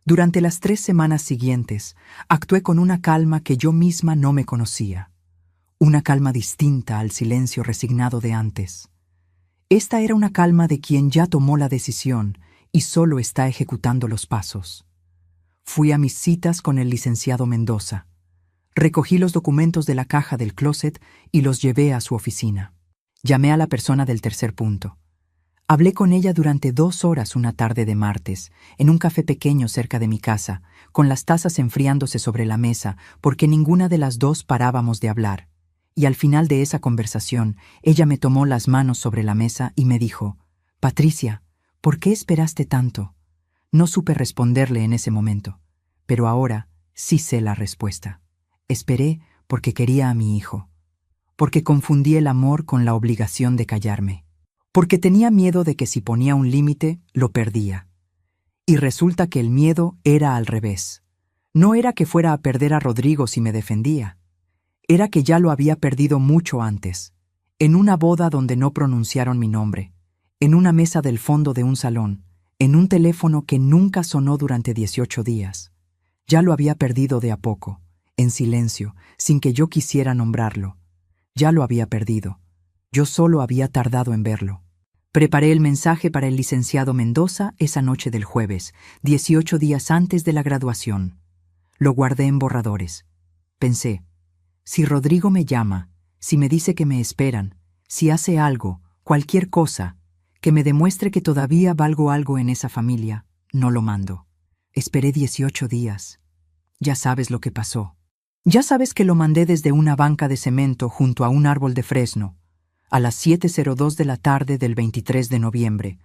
Durante las 3 semanas siguientes, actué con una calma que yo misma no me conocía. Una calma distinta al silencio resignado de antes. Esta era una calma de quien ya tomó la decisión y solo está ejecutando los pasos. Fui a mis citas con el licenciado Mendoza. Recogí los documentos de la caja del closet y los llevé a su oficina. Llamé a la persona del tercer punto. Hablé con ella durante 2 horas una tarde de martes, en un café pequeño cerca de mi casa, con las tazas enfriándose sobre la mesa, porque ninguna de las dos parábamos de hablar. Y al final de esa conversación, ella me tomó las manos sobre la mesa y me dijo: «Patricia, ¿por qué esperaste tanto?». No supe responderle en ese momento, pero ahora sí sé la respuesta. Esperé porque quería a mi hijo, porque confundí el amor con la obligación de callarme. Porque tenía miedo de que si ponía un límite, lo perdía. Y resulta que el miedo era al revés. No era que fuera a perder a Rodrigo si me defendía. Era que ya lo había perdido mucho antes, en una boda donde no pronunciaron mi nombre, en una mesa del fondo de un salón, en un teléfono que nunca sonó durante 18 días. Ya lo había perdido de a poco, en silencio, sin que yo quisiera nombrarlo. Ya lo había perdido. Yo solo había tardado en verlo. Preparé el mensaje para el licenciado Mendoza esa noche del jueves, 18 días antes de la graduación. Lo guardé en borradores. Pensé, si Rodrigo me llama, si me dice que me esperan, si hace algo, cualquier cosa, que me demuestre que todavía valgo algo en esa familia, no lo mando. Esperé 18 días. Ya sabes lo que pasó. Ya sabes que lo mandé desde una banca de cemento junto a un árbol de fresno, a las 7:02 de la tarde del 23 de noviembre,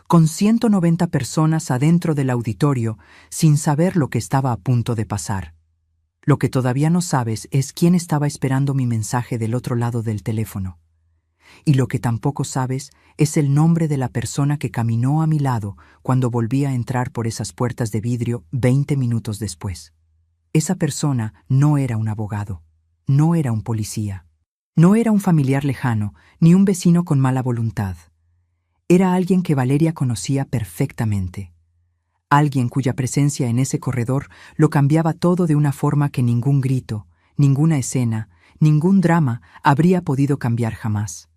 con 190 personas adentro del auditorio sin saber lo que estaba a punto de pasar. Lo que todavía no sabes es quién estaba esperando mi mensaje del otro lado del teléfono. Y lo que tampoco sabes es el nombre de la persona que caminó a mi lado cuando volví a entrar por esas puertas de vidrio 20 minutos después. Esa persona no era un abogado, no era un policía. No era un familiar lejano, ni un vecino con mala voluntad. Era alguien que Valeria conocía perfectamente. Alguien cuya presencia en ese corredor lo cambiaba todo de una forma que ningún grito, ninguna escena, ningún drama habría podido cambiar jamás.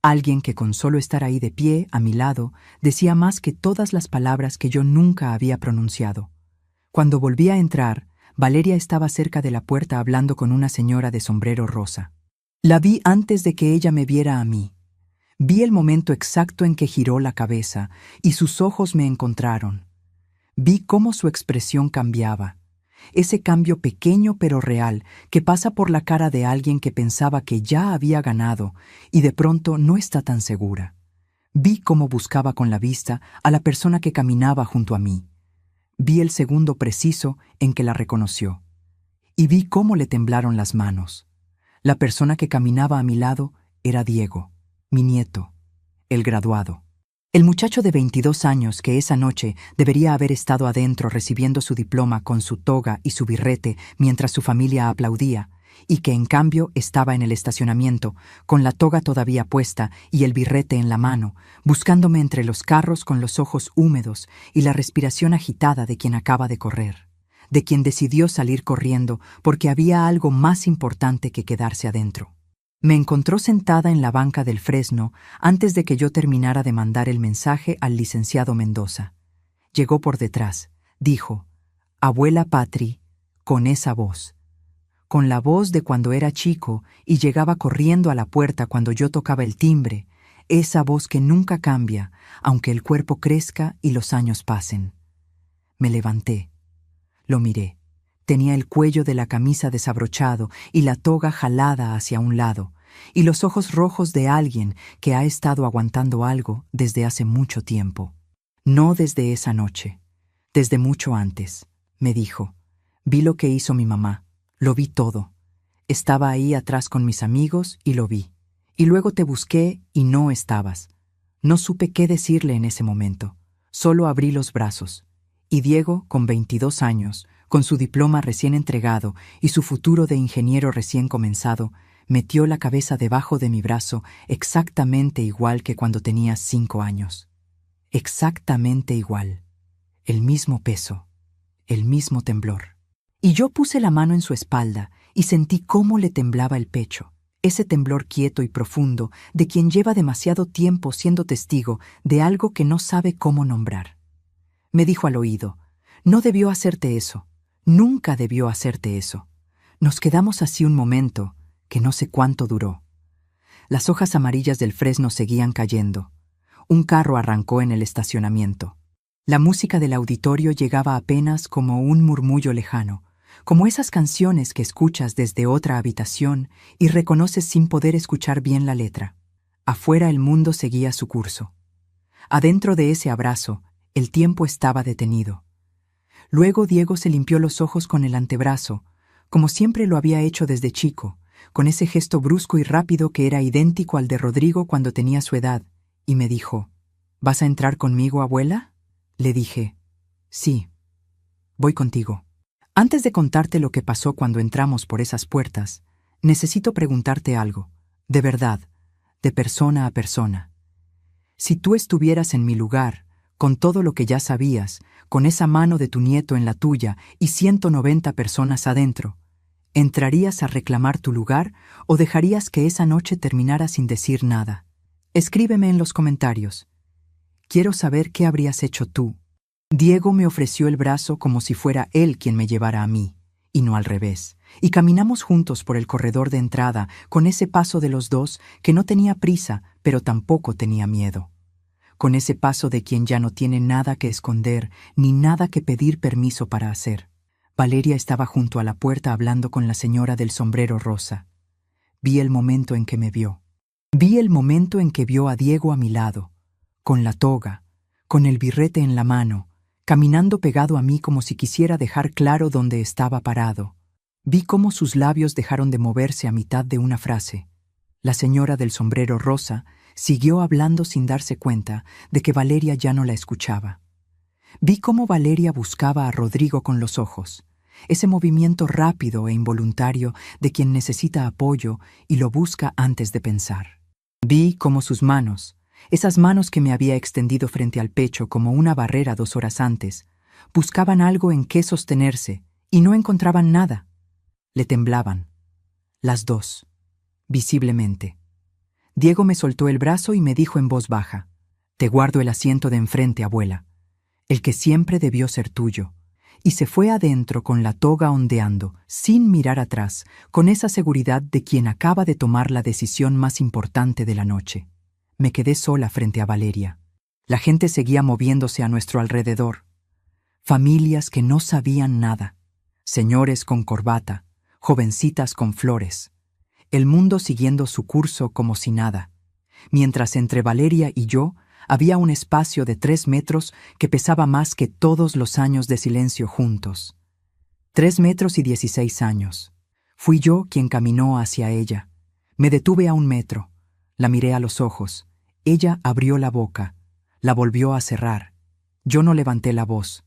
Alguien que con solo estar ahí de pie, a mi lado, decía más que todas las palabras que yo nunca había pronunciado. Cuando volví a entrar, Valeria estaba cerca de la puerta hablando con una señora de sombrero rosa. La vi antes de que ella me viera a mí. Vi el momento exacto en que giró la cabeza y sus ojos me encontraron. Vi cómo su expresión cambiaba. Ese cambio pequeño pero real que pasa por la cara de alguien que pensaba que ya había ganado y de pronto no está tan segura. Vi cómo buscaba con la vista a la persona que caminaba junto a mí. Vi el segundo preciso en que la reconoció. Y vi cómo le temblaron las manos. La persona que caminaba a mi lado era Diego, mi nieto, el graduado. El muchacho de 22 años que esa noche debería haber estado adentro recibiendo su diploma con su toga y su birrete mientras su familia aplaudía, y que en cambio estaba en el estacionamiento, con la toga todavía puesta y el birrete en la mano, buscándome entre los carros con los ojos húmedos y la respiración agitada de quien acaba de correr, de quien decidió salir corriendo porque había algo más importante que quedarse adentro. Me encontró sentada en la banca del Fresno antes de que yo terminara de mandar el mensaje al licenciado Mendoza. Llegó por detrás, dijo: «Abuela Patri», con esa voz. Con la voz de cuando era chico y llegaba corriendo a la puerta cuando yo tocaba el timbre, esa voz que nunca cambia, aunque el cuerpo crezca y los años pasen. Me levanté. Lo miré. Tenía el cuello de la camisa desabrochado y la toga jalada hacia un lado, y los ojos rojos de alguien que ha estado aguantando algo desde hace mucho tiempo. No desde esa noche, desde mucho antes, me dijo. Vi lo que hizo mi mamá, lo vi todo. Estaba ahí atrás con mis amigos y lo vi. Y luego te busqué y no estabas. No supe qué decirle en ese momento. Solo abrí los brazos. Y Diego, con 22 años, con su diploma recién entregado y su futuro de ingeniero recién comenzado, metió la cabeza debajo de mi brazo exactamente igual que cuando tenía 5 años. Exactamente igual. El mismo peso, el mismo temblor. Y yo puse la mano en su espalda y sentí cómo le temblaba el pecho, ese temblor quieto y profundo de quien lleva demasiado tiempo siendo testigo de algo que no sabe cómo nombrar. Me dijo al oído: «No debió hacerte eso, nunca debió hacerte eso». Nos quedamos así un momento, que no sé cuánto duró. Las hojas amarillas del fresno seguían cayendo. Un carro arrancó en el estacionamiento. La música del auditorio llegaba apenas como un murmullo lejano, como esas canciones que escuchas desde otra habitación y reconoces sin poder escuchar bien la letra. Afuera el mundo seguía su curso. Adentro de ese abrazo, el tiempo estaba detenido. Luego Diego se limpió los ojos con el antebrazo, como siempre lo había hecho desde chico, con ese gesto brusco y rápido que era idéntico al de Rodrigo cuando tenía su edad, y me dijo: «¿Vas a entrar conmigo, abuela?». Le dije: «Sí, voy contigo». Antes de contarte lo que pasó cuando entramos por esas puertas, necesito preguntarte algo, de verdad, de persona a persona. Si tú estuvieras en mi lugar, con todo lo que ya sabías, con esa mano de tu nieto en la tuya y 190 personas adentro, ¿entrarías a reclamar tu lugar o dejarías que esa noche terminara sin decir nada? Escríbeme en los comentarios. Quiero saber qué habrías hecho tú. Diego me ofreció el brazo como si fuera él quien me llevara a mí, y no al revés, y caminamos juntos por el corredor de entrada con ese paso de los dos que no tenía prisa, pero tampoco tenía miedo. Con ese paso de quien ya no tiene nada que esconder ni nada que pedir permiso para hacer. Valeria estaba junto a la puerta hablando con la señora del sombrero rosa. Vi el momento en que me vio. Vi el momento en que vio a Diego a mi lado, con la toga, con el birrete en la mano, caminando pegado a mí como si quisiera dejar claro dónde estaba parado. Vi cómo sus labios dejaron de moverse a mitad de una frase. La señora del sombrero rosa siguió hablando sin darse cuenta de que Valeria ya no la escuchaba. Vi cómo Valeria buscaba a Rodrigo con los ojos, ese movimiento rápido e involuntario de quien necesita apoyo y lo busca antes de pensar. Vi cómo sus manos, esas manos que me había extendido frente al pecho como una barrera 2 horas antes, buscaban algo en qué sostenerse y no encontraban nada. Le temblaban. Las dos, visiblemente. Diego me soltó el brazo y me dijo en voz baja: «Te guardo el asiento de enfrente, abuela, el que siempre debió ser tuyo». Y se fue adentro con la toga ondeando, sin mirar atrás, con esa seguridad de quien acaba de tomar la decisión más importante de la noche. Me quedé sola frente a Valeria. La gente seguía moviéndose a nuestro alrededor. Familias que no sabían nada, señores con corbata, jovencitas con flores. El mundo siguiendo su curso como si nada, mientras entre Valeria y yo había un espacio de 3 metros que pesaba más que todos los años de silencio juntos. 3 metros y 16 años. Fui yo quien caminó hacia ella. Me detuve a 1 metro. La miré a los ojos. Ella abrió la boca. La volvió a cerrar. Yo no levanté la voz.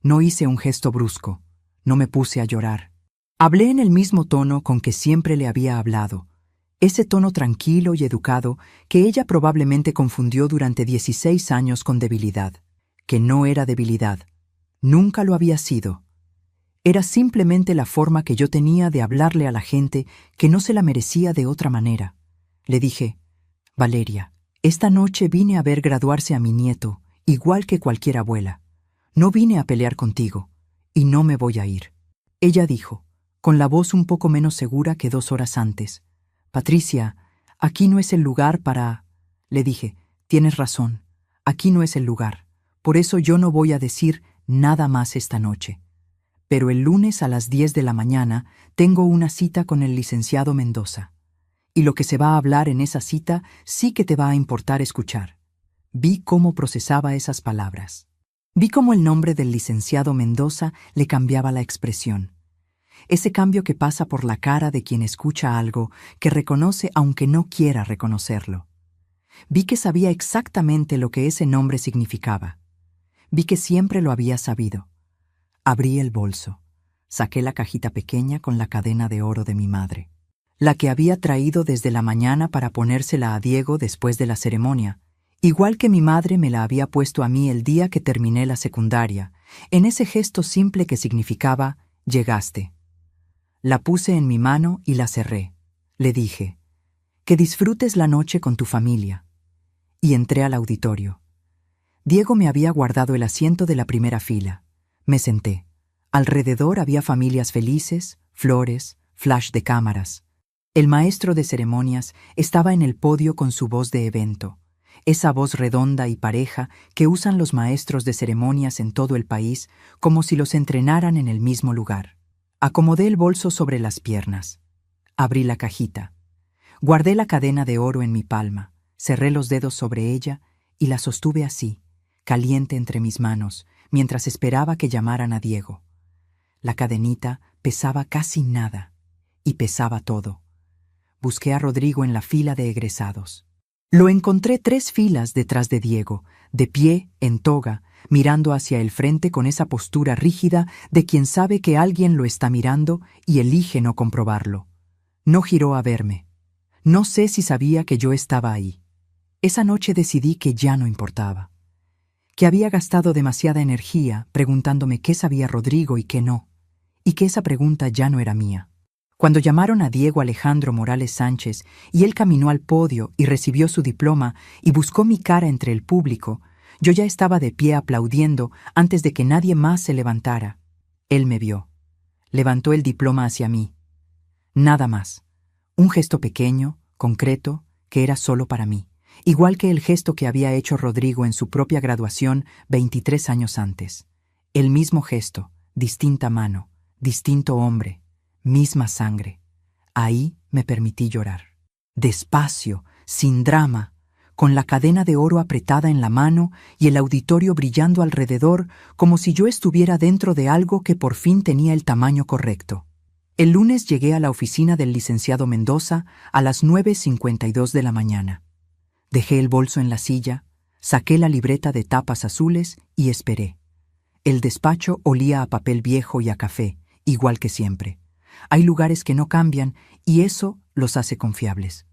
No hice un gesto brusco. No me puse a llorar. Hablé en el mismo tono con que siempre le había hablado, ese tono tranquilo y educado que ella probablemente confundió durante 16 años con debilidad, que no era debilidad, nunca lo había sido. Era simplemente la forma que yo tenía de hablarle a la gente que no se la merecía de otra manera. Le dije, Valeria, esta noche vine a ver graduarse a mi nieto, igual que cualquier abuela. No vine a pelear contigo, y no me voy a ir. Ella dijo, con la voz un poco menos segura que 2 horas antes, Patricia, aquí no es el lugar para... Le dije, tienes razón, aquí no es el lugar, por eso yo no voy a decir nada más esta noche. Pero el lunes a las 10 de la mañana tengo una cita con el licenciado Mendoza. Y lo que se va a hablar en esa cita sí que te va a importar escuchar. Vi cómo procesaba esas palabras. Vi cómo el nombre del licenciado Mendoza le cambiaba la expresión. Ese cambio que pasa por la cara de quien escucha algo que reconoce aunque no quiera reconocerlo. Vi que sabía exactamente lo que ese nombre significaba. Vi que siempre lo había sabido. Abrí el bolso. Saqué la cajita pequeña con la cadena de oro de mi madre, la que había traído desde la mañana para ponérsela a Diego después de la ceremonia, igual que mi madre me la había puesto a mí el día que terminé la secundaria, en ese gesto simple que significaba «llegaste». La puse en mi mano y la cerré. Le dije, «Que disfrutes la noche con tu familia». Y entré al auditorio. Diego me había guardado el asiento de la primera fila. Me senté. Alrededor había familias felices, flores, flash de cámaras. El maestro de ceremonias estaba en el podio con su voz de evento, esa voz redonda y pareja que usan los maestros de ceremonias en todo el país como si los entrenaran en el mismo lugar. Acomodé el bolso sobre las piernas. Abrí la cajita. Guardé la cadena de oro en mi palma, cerré los dedos sobre ella y la sostuve así, caliente entre mis manos, mientras esperaba que llamaran a Diego. La cadenita pesaba casi nada, y pesaba todo. Busqué a Rodrigo en la fila de egresados. Lo encontré 3 filas detrás de Diego, de pie, en toga, mirando hacia el frente con esa postura rígida de quien sabe que alguien lo está mirando y elige no comprobarlo. No giró a verme. No sé si sabía que yo estaba ahí. Esa noche decidí que ya no importaba. Que había gastado demasiada energía preguntándome qué sabía Rodrigo y qué no, y que esa pregunta ya no era mía. Cuando llamaron a Diego Alejandro Morales Sánchez y él caminó al podio y recibió su diploma y buscó mi cara entre el público, yo ya estaba de pie aplaudiendo antes de que nadie más se levantara. Él me vio. Levantó el diploma hacia mí. Nada más. Un gesto pequeño, concreto, que era solo para mí. Igual que el gesto que había hecho Rodrigo en su propia graduación 23 años antes. El mismo gesto, distinta mano, distinto hombre, misma sangre. Ahí me permití llorar. Despacio, sin drama, con la cadena de oro apretada en la mano y el auditorio brillando alrededor como si yo estuviera dentro de algo que por fin tenía el tamaño correcto. El lunes llegué a la oficina del licenciado Mendoza a las 9:52 de la mañana. Dejé el bolso en la silla, saqué la libreta de tapas azules y esperé. El despacho olía a papel viejo y a café, igual que siempre. Hay lugares que no cambian y eso los hace confiables.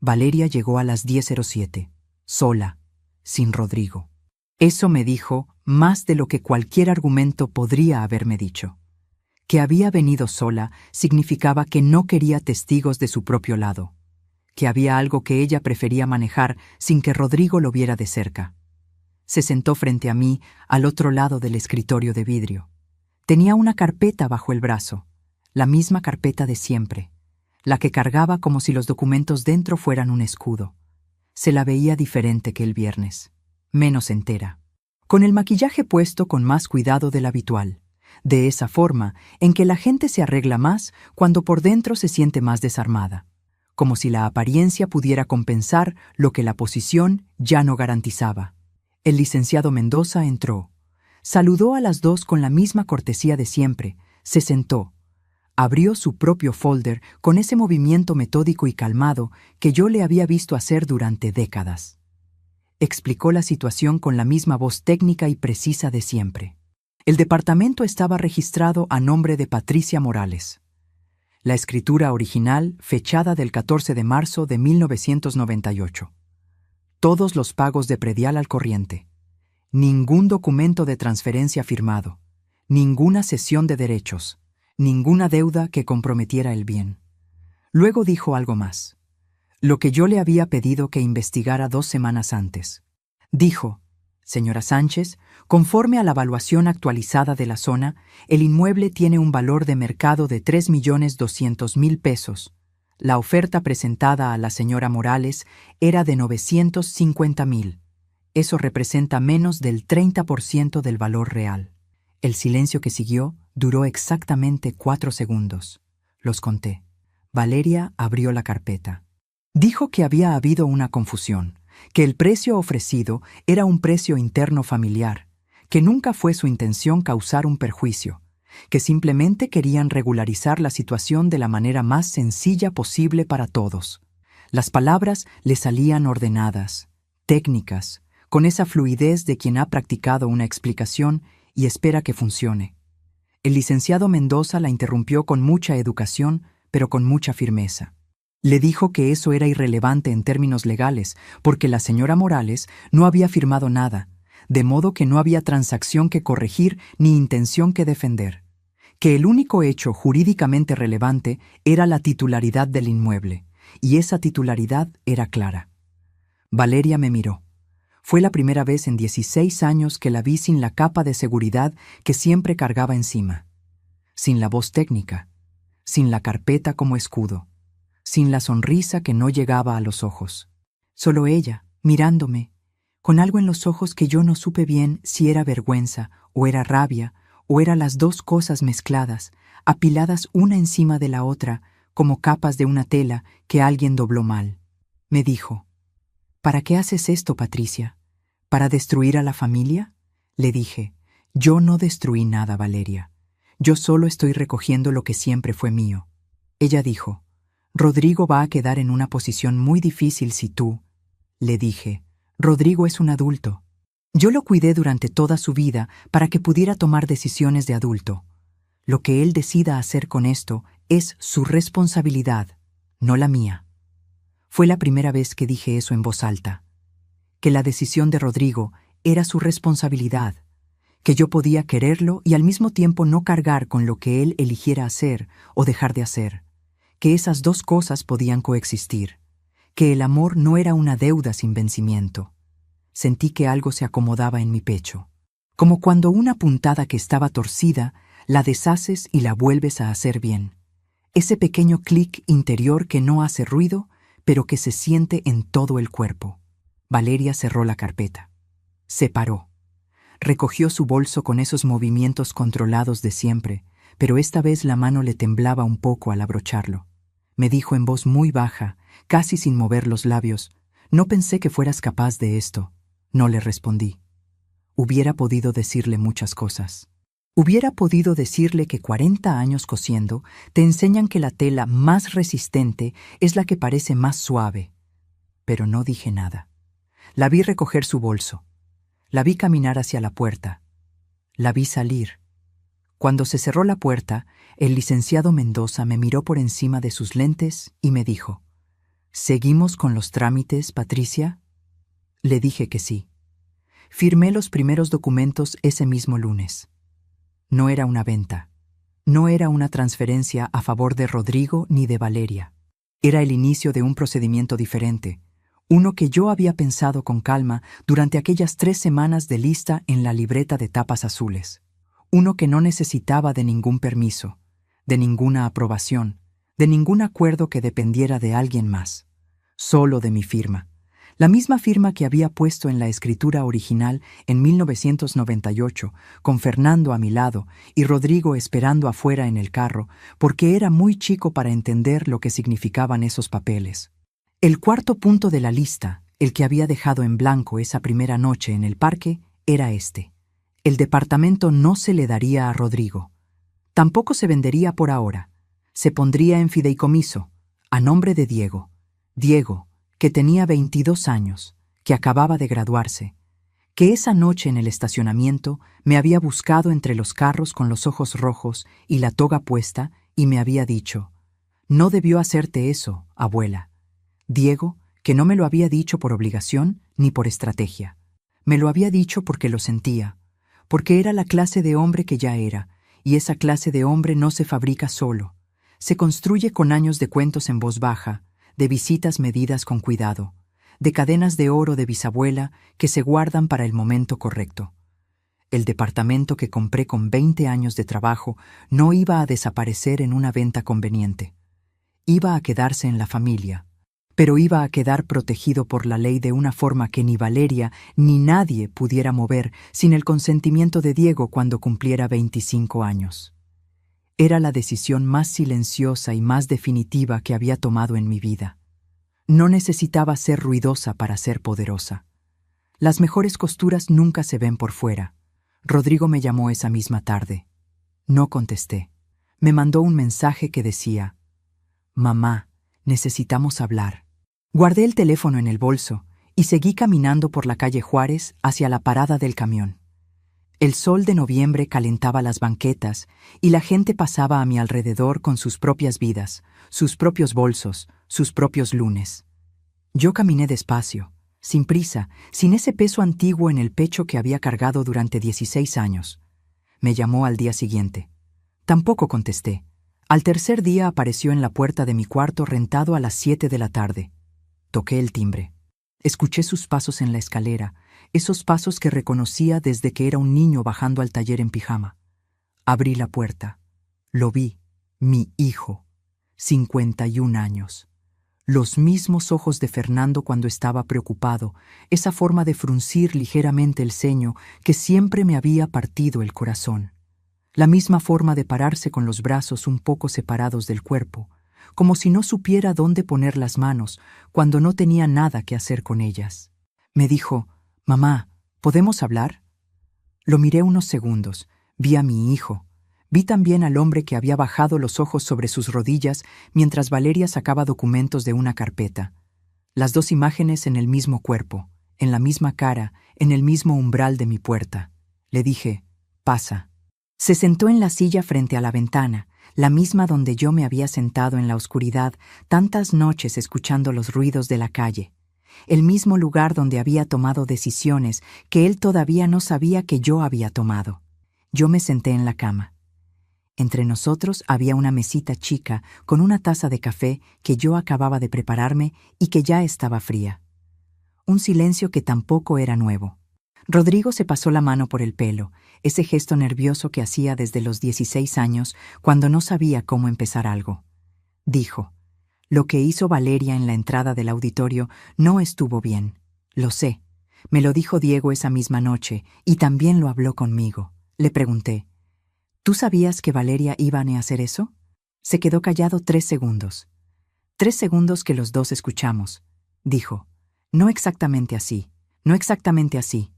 Valeria llegó a las 10:07, sola, sin Rodrigo. Eso me dijo más de lo que cualquier argumento podría haberme dicho. Que había venido sola significaba que no quería testigos de su propio lado. Que había algo que ella prefería manejar sin que Rodrigo lo viera de cerca. Se sentó frente a mí, al otro lado del escritorio de vidrio. Tenía una carpeta bajo el brazo, la misma carpeta de siempre, la que cargaba como si los documentos dentro fueran un escudo. Se la veía diferente que el viernes, menos entera, con el maquillaje puesto con más cuidado del habitual, de esa forma en que la gente se arregla más cuando por dentro se siente más desarmada, como si la apariencia pudiera compensar lo que la posición ya no garantizaba. El licenciado Mendoza entró. Saludó a las 2 con la misma cortesía de siempre, se sentó. Abrió su propio folder con ese movimiento metódico y calmado que yo le había visto hacer durante décadas. Explicó la situación con la misma voz técnica y precisa de siempre. El departamento estaba registrado a nombre de Patricia Morales. La escritura original, fechada del 14 de marzo de 1998. Todos los pagos de predial al corriente. Ningún documento de transferencia firmado. Ninguna cesión de derechos. Ninguna deuda que comprometiera el bien. Luego dijo algo más. Lo que yo le había pedido que investigara 2 semanas antes. Dijo: señora Sánchez, conforme a la evaluación actualizada de la zona, el inmueble tiene un valor de mercado de 3.200.000 pesos. La oferta presentada a la señora Morales era de 950.000. Eso representa menos del 30% del valor real. El silencio que siguió duró exactamente 4 segundos. Los conté. Valeria abrió la carpeta. Dijo que había habido una confusión, que el precio ofrecido era un precio interno familiar, que nunca fue su intención causar un perjuicio, que simplemente querían regularizar la situación de la manera más sencilla posible para todos. Las palabras le salían ordenadas, técnicas, con esa fluidez de quien ha practicado una explicación y espera que funcione. El licenciado Mendoza la interrumpió con mucha educación, pero con mucha firmeza. Le dijo que eso era irrelevante en términos legales, porque la señora Morales no había firmado nada, de modo que no había transacción que corregir ni intención que defender, que el único hecho jurídicamente relevante era la titularidad del inmueble, y esa titularidad era clara. Valeria me miró. Fue la primera vez en 16 años que la vi sin la capa de seguridad que siempre cargaba encima, sin la voz técnica, sin la carpeta como escudo, sin la sonrisa que no llegaba a los ojos. Solo ella, mirándome, con algo en los ojos que yo no supe bien si era vergüenza, o era rabia, o eran las dos cosas mezcladas, apiladas una encima de la otra, como capas de una tela que alguien dobló mal. Me dijo: ¿para qué haces esto, Patricia? ¿Para destruir a la familia? Le dije: yo no destruí nada, Valeria. Yo solo estoy recogiendo lo que siempre fue mío. Ella dijo: Rodrigo va a quedar en una posición muy difícil si tú... Le dije: Rodrigo es un adulto. Yo lo cuidé durante toda su vida para que pudiera tomar decisiones de adulto. Lo que él decida hacer con esto es su responsabilidad, no la mía. Fue la primera vez que dije eso en voz alta, que la decisión de Rodrigo era su responsabilidad, que yo podía quererlo y al mismo tiempo no cargar con lo que él eligiera hacer o dejar de hacer, que esas dos cosas podían coexistir, que el amor no era una deuda sin vencimiento. Sentí que algo se acomodaba en mi pecho, como cuando una puntada que estaba torcida la deshaces y la vuelves a hacer bien. Ese pequeño clic interior que no hace ruido, pero que se siente en todo el cuerpo. Valeria cerró la carpeta. Se paró. Recogió su bolso con esos movimientos controlados de siempre, pero esta vez la mano le temblaba un poco al abrocharlo. Me dijo en voz muy baja, casi sin mover los labios: «No pensé que fueras capaz de esto». No le respondí. Hubiera podido decirle muchas cosas. Hubiera podido decirle que 40 años cosiendo te enseñan que la tela más resistente es la que parece más suave. Pero no dije nada. La vi recoger su bolso. La vi caminar hacia la puerta. La vi salir. Cuando se cerró la puerta, el licenciado Mendoza me miró por encima de sus lentes y me dijo: «¿Seguimos con los trámites, Patricia?» Le dije que sí. Firmé los primeros documentos ese mismo lunes. No era una venta. No era una transferencia a favor de Rodrigo ni de Valeria. Era el inicio de un procedimiento diferente, uno que yo había pensado con calma durante aquellas 3 semanas de lista en la libreta de tapas azules. Uno que no necesitaba de ningún permiso, de ninguna aprobación, de ningún acuerdo que dependiera de alguien más. Solo de mi firma. La misma firma que había puesto en la escritura original en 1998, con Fernando a mi lado y Rodrigo esperando afuera en el carro, porque era muy chico para entender lo que significaban esos papeles. El cuarto punto de la lista, el que había dejado en blanco esa primera noche en el parque, era este. El departamento no se le daría a Rodrigo. Tampoco se vendería por ahora. Se pondría en fideicomiso, a nombre de Diego. Diego, que tenía 22 años, que acababa de graduarse, que esa noche en el estacionamiento me había buscado entre los carros con los ojos rojos y la toga puesta y me había dicho: No debió hacerte eso, abuela. Diego, que no me lo había dicho por obligación ni por estrategia. Me lo había dicho porque lo sentía, porque era la clase de hombre que ya era, y esa clase de hombre no se fabrica solo. Se construye con años de cuentos en voz baja, de visitas medidas con cuidado, de cadenas de oro de bisabuela que se guardan para el momento correcto. El departamento que compré con 20 años de trabajo no iba a desaparecer en una venta conveniente. Iba a quedarse en la familia, pero iba a quedar protegido por la ley de una forma que ni Valeria ni nadie pudiera mover sin el consentimiento de Diego cuando cumpliera 25 años. Era la decisión más silenciosa y más definitiva que había tomado en mi vida. No necesitaba ser ruidosa para ser poderosa. Las mejores costuras nunca se ven por fuera. Rodrigo me llamó esa misma tarde. No contesté. Me mandó un mensaje que decía: «Mamá, necesitamos hablar». Guardé el teléfono en el bolso y seguí caminando por la calle Juárez hacia la parada del camión. El sol de noviembre calentaba las banquetas y la gente pasaba a mi alrededor con sus propias vidas, sus propios bolsos, sus propios lunes. Yo caminé despacio, sin prisa, sin ese peso antiguo en el pecho que había cargado durante 16 años. Me llamó al día siguiente. Tampoco contesté. Al tercer día apareció en la puerta de mi cuarto rentado a las 7 de la tarde. Toqué el timbre. Escuché sus pasos en la escalera, esos pasos que reconocía desde que era un niño bajando al taller en pijama. Abrí la puerta. Lo vi, mi hijo, 51 años. Los mismos ojos de Fernando cuando estaba preocupado, esa forma de fruncir ligeramente el ceño que siempre me había partido el corazón. La misma forma de pararse con los brazos un poco separados del cuerpo, como si no supiera dónde poner las manos cuando no tenía nada que hacer con ellas. Me dijo: «Mamá, ¿podemos hablar?». Lo miré unos segundos, vi a mi hijo. Vi también al hombre que había bajado los ojos sobre sus rodillas mientras Valeria sacaba documentos de una carpeta. Las dos imágenes en el mismo cuerpo, en la misma cara, en el mismo umbral de mi puerta. Le dije: «Pasa». Se sentó en la silla frente a la ventana, la misma donde yo me había sentado en la oscuridad tantas noches escuchando los ruidos de la calle. El mismo lugar donde había tomado decisiones que él todavía no sabía que yo había tomado. Yo me senté en la cama. Entre nosotros había una mesita chica con una taza de café que yo acababa de prepararme y que ya estaba fría. Un silencio que tampoco era nuevo. Rodrigo se pasó la mano por el pelo, ese gesto nervioso que hacía desde los 16 años cuando no sabía cómo empezar algo. Dijo: «Lo que hizo Valeria en la entrada del auditorio no estuvo bien. Lo sé. Me lo dijo Diego esa misma noche y también lo habló conmigo». Le pregunté: «¿Tú sabías que Valeria iba a hacer eso?». Se quedó callado 3 segundos. 3 segundos que los dos escuchamos. Dijo: «No exactamente así, no exactamente así».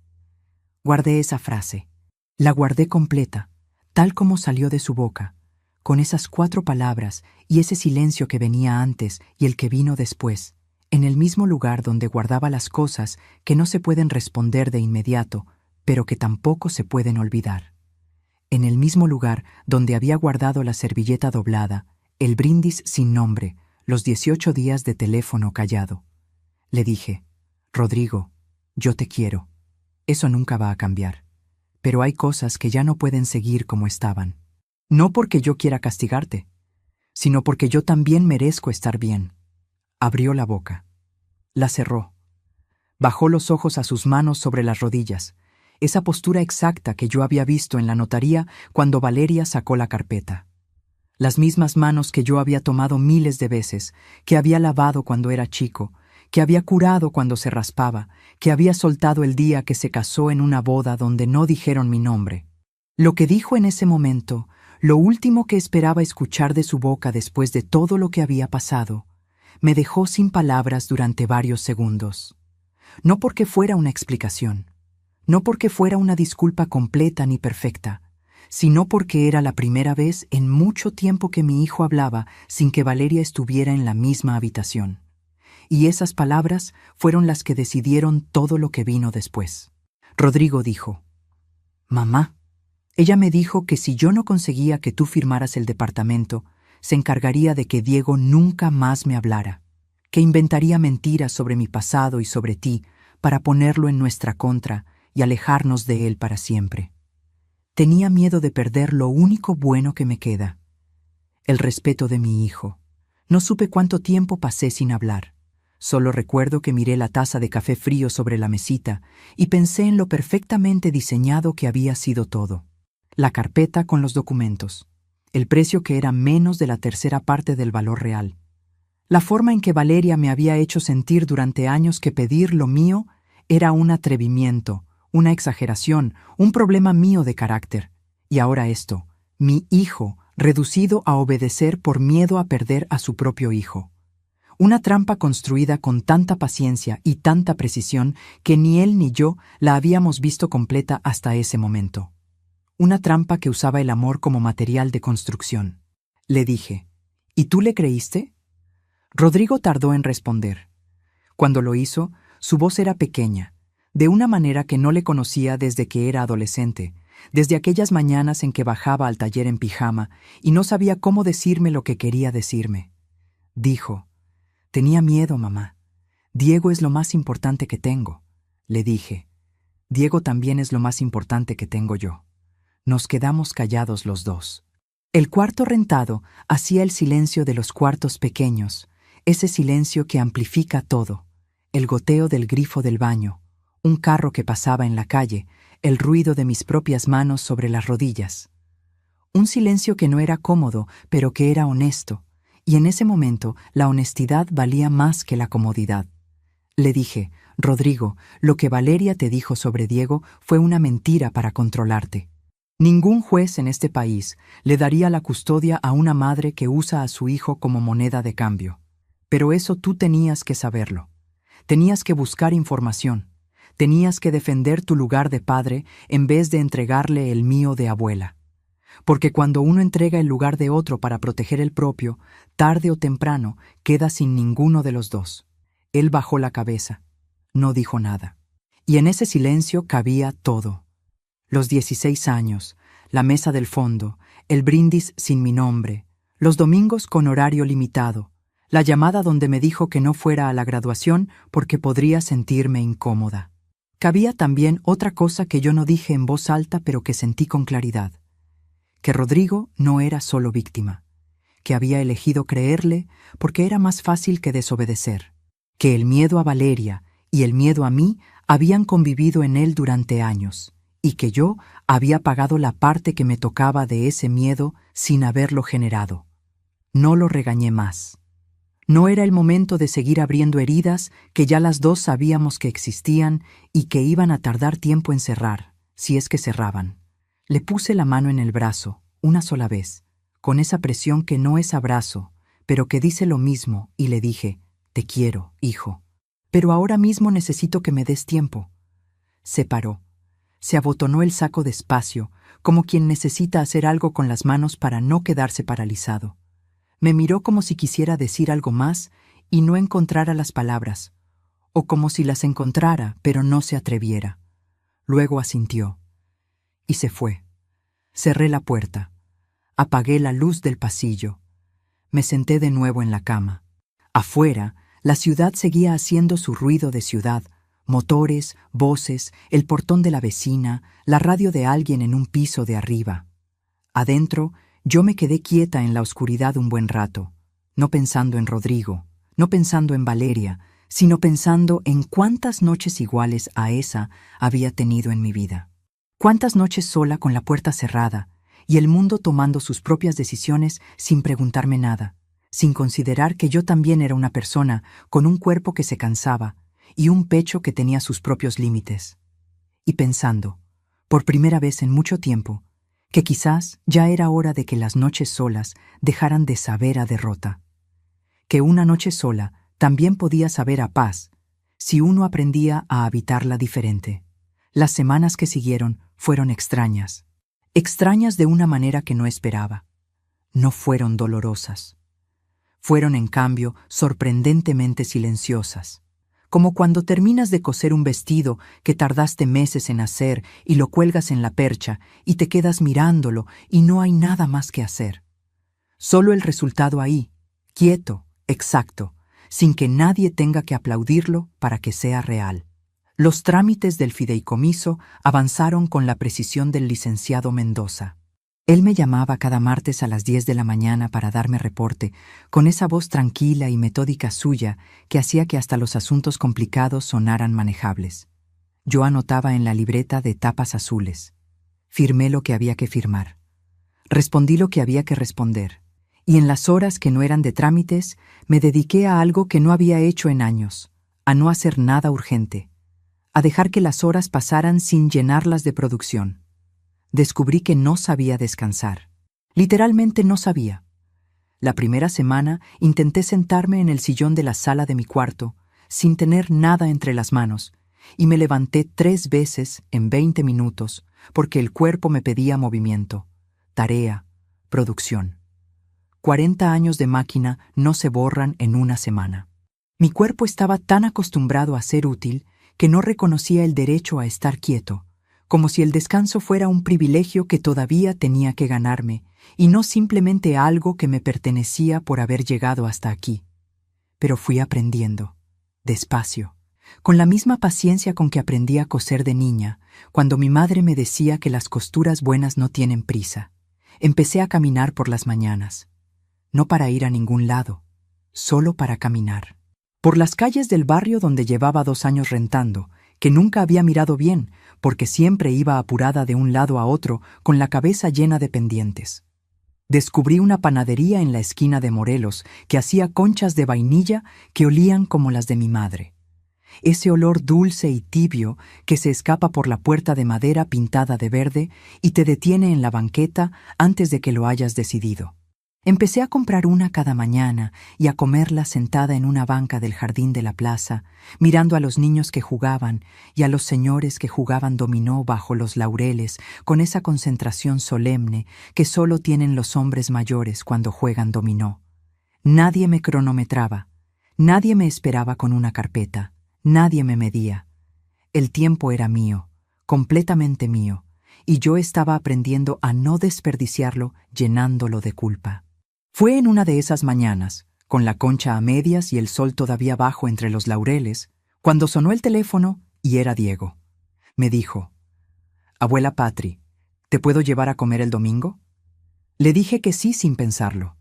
Guardé esa frase. La guardé completa, tal como salió de su boca, con esas 4 palabras y ese silencio que venía antes y el que vino después, en el mismo lugar donde guardaba las cosas que no se pueden responder de inmediato, pero que tampoco se pueden olvidar. En el mismo lugar donde había guardado la servilleta doblada, el brindis sin nombre, los 18 días de teléfono callado. Le dije: «Rodrigo, yo te quiero. Eso nunca va a cambiar. Pero hay cosas que ya no pueden seguir como estaban. No porque yo quiera castigarte, sino porque yo también merezco estar bien». Abrió la boca. La cerró. Bajó los ojos a sus manos sobre las rodillas, esa postura exacta que yo había visto en la notaría cuando Valeria sacó la carpeta. Las mismas manos que yo había tomado miles de veces, que había lavado cuando era chico, que había curado cuando se raspaba, que había soltado el día que se casó en una boda donde no dijeron mi nombre. Lo que dijo en ese momento, lo último que esperaba escuchar de su boca después de todo lo que había pasado, me dejó sin palabras durante varios segundos. No porque fuera una explicación, no porque fuera una disculpa completa ni perfecta, sino porque era la primera vez en mucho tiempo que mi hijo hablaba sin que Valeria estuviera en la misma habitación. Y esas palabras fueron las que decidieron todo lo que vino después. Rodrigo dijo: «Mamá, ella me dijo que si yo no conseguía que tú firmaras el departamento, se encargaría de que Diego nunca más me hablara, que inventaría mentiras sobre mi pasado y sobre ti para ponerlo en nuestra contra y alejarnos de él para siempre. Tenía miedo de perder lo único bueno que me queda, el respeto de mi hijo. No supe cuánto tiempo pasé sin hablar. Solo recuerdo que miré la taza de café frío sobre la mesita y pensé en lo perfectamente diseñado que había sido todo. La carpeta con los documentos, el precio que era menos de la tercera parte del valor real. La forma en que Valeria me había hecho sentir durante años que pedir lo mío era un atrevimiento, una exageración, un problema mío de carácter. Y ahora esto, mi hijo, reducido a obedecer por miedo a perder a su propio hijo. Una trampa construida con tanta paciencia y tanta precisión que ni él ni yo la habíamos visto completa hasta ese momento. Una trampa que usaba el amor como material de construcción. Le dije, ¿y tú le creíste? Rodrigo tardó en responder. Cuando lo hizo, su voz era pequeña, de una manera que no le conocía desde que era adolescente, desde aquellas mañanas en que bajaba al taller en pijama y no sabía cómo decirme lo que quería decirme. Dijo, «Tenía miedo, mamá. Diego es lo más importante que tengo». Le dije, «Diego también es lo más importante que tengo yo». Nos quedamos callados los dos. El cuarto rentado hacía el silencio de los cuartos pequeños, ese silencio que amplifica todo, el goteo del grifo del baño, un carro que pasaba en la calle, el ruido de mis propias manos sobre las rodillas. Un silencio que no era cómodo, pero que era honesto, y en ese momento la honestidad valía más que la comodidad. Le dije, «Rodrigo, lo que Valeria te dijo sobre Diego fue una mentira para controlarte. Ningún juez en este país le daría la custodia a una madre que usa a su hijo como moneda de cambio. Pero eso tú tenías que saberlo. Tenías que buscar información. Tenías que defender tu lugar de padre en vez de entregarle el mío de abuela. Porque cuando uno entrega el lugar de otro para proteger el propio, tarde o temprano queda sin ninguno de los dos». Él bajó la cabeza. No dijo nada. Y en ese silencio cabía todo. Los 16 años, la mesa del fondo, el brindis sin mi nombre, los domingos con horario limitado, la llamada donde me dijo que no fuera a la graduación porque podría sentirme incómoda. Cabía también otra cosa que yo no dije en voz alta pero que sentí con claridad, que Rodrigo no era solo víctima, que había elegido creerle porque era más fácil que desobedecer, que el miedo a Valeria y el miedo a mí habían convivido en él durante años, y que yo había pagado la parte que me tocaba de ese miedo sin haberlo generado. No lo regañé más. No era el momento de seguir abriendo heridas que ya las dos sabíamos que existían y que iban a tardar tiempo en cerrar, si es que cerraban. Le puse la mano en el brazo, una sola vez, con esa presión que no es abrazo, pero que dice lo mismo, y le dije, «Te quiero, hijo. Pero ahora mismo necesito que me des tiempo». Se paró. Se abotonó el saco despacio, como quien necesita hacer algo con las manos para no quedarse paralizado. Me miró como si quisiera decir algo más y no encontrara las palabras, o como si las encontrara pero no se atreviera. Luego asintió. Y se fue. Cerré la puerta. Apagué la luz del pasillo. Me senté de nuevo en la cama. Afuera, la ciudad seguía haciendo su ruido de ciudad, motores, voces, el portón de la vecina, la radio de alguien en un piso de arriba. Adentro, yo me quedé quieta en la oscuridad un buen rato, no pensando en Rodrigo, no pensando en Valeria, sino pensando en cuántas noches iguales a esa había tenido en mi vida. Cuántas noches sola con la puerta cerrada y el mundo tomando sus propias decisiones sin preguntarme nada, sin considerar que yo también era una persona con un cuerpo que se cansaba y un pecho que tenía sus propios límites. Y pensando, por primera vez en mucho tiempo, que quizás ya era hora de que las noches solas dejaran de saber a derrota. Que una noche sola también podía saber a paz, si uno aprendía a habitarla diferente. Las semanas que siguieron fueron extrañas. Extrañas de una manera que no esperaba. No fueron dolorosas. Fueron, en cambio, sorprendentemente silenciosas. Como cuando terminas de coser un vestido que tardaste meses en hacer y lo cuelgas en la percha y te quedas mirándolo y no hay nada más que hacer. Solo el resultado ahí, quieto, exacto, sin que nadie tenga que aplaudirlo para que sea real. Los trámites del fideicomiso avanzaron con la precisión del licenciado Mendoza. Él me llamaba cada martes a las 10 de la mañana para darme reporte, con esa voz tranquila y metódica suya que hacía que hasta los asuntos complicados sonaran manejables. Yo anotaba en la libreta de tapas azules. Firmé lo que había que firmar. Respondí lo que había que responder. Y en las horas que no eran de trámites, me dediqué a algo que no había hecho en años, a no hacer nada urgente, a dejar que las horas pasaran sin llenarlas de producción. Descubrí que no sabía descansar. Literalmente no sabía. La primera semana intenté sentarme en el sillón de la sala de mi cuarto, sin tener nada entre las manos, y me levanté 3 veces en 20 minutos, porque el cuerpo me pedía movimiento, tarea, producción. 40 años de máquina no se borran en una semana. Mi cuerpo estaba tan acostumbrado a ser útil que no reconocía el derecho a estar quieto, como si el descanso fuera un privilegio que todavía tenía que ganarme, y no simplemente algo que me pertenecía por haber llegado hasta aquí. Pero fui aprendiendo, despacio, con la misma paciencia con que aprendí a coser de niña, cuando mi madre me decía que las costuras buenas no tienen prisa. Empecé a caminar por las mañanas, no para ir a ningún lado, solo para caminar. Por las calles del barrio donde llevaba 2 años rentando, que nunca había mirado bien, porque siempre iba apurada de un lado a otro con la cabeza llena de pendientes. Descubrí una panadería en la esquina de Morelos que hacía conchas de vainilla que olían como las de mi madre. Ese olor dulce y tibio que se escapa por la puerta de madera pintada de verde y te detiene en la banqueta antes de que lo hayas decidido. Empecé a comprar una cada mañana y a comerla sentada en una banca del jardín de la plaza, mirando a los niños que jugaban y a los señores que jugaban dominó bajo los laureles con esa concentración solemne que solo tienen los hombres mayores cuando juegan dominó. Nadie me cronometraba, nadie me esperaba con una carpeta, nadie me medía. El tiempo era mío, completamente mío, y yo estaba aprendiendo a no desperdiciarlo llenándolo de culpa. Fue en una de esas mañanas, con la concha a medias y el sol todavía bajo entre los laureles, cuando sonó el teléfono y era Diego. Me dijo: «Abuela Patri, ¿te puedo llevar a comer el domingo?». Le dije que sí sin pensarlo,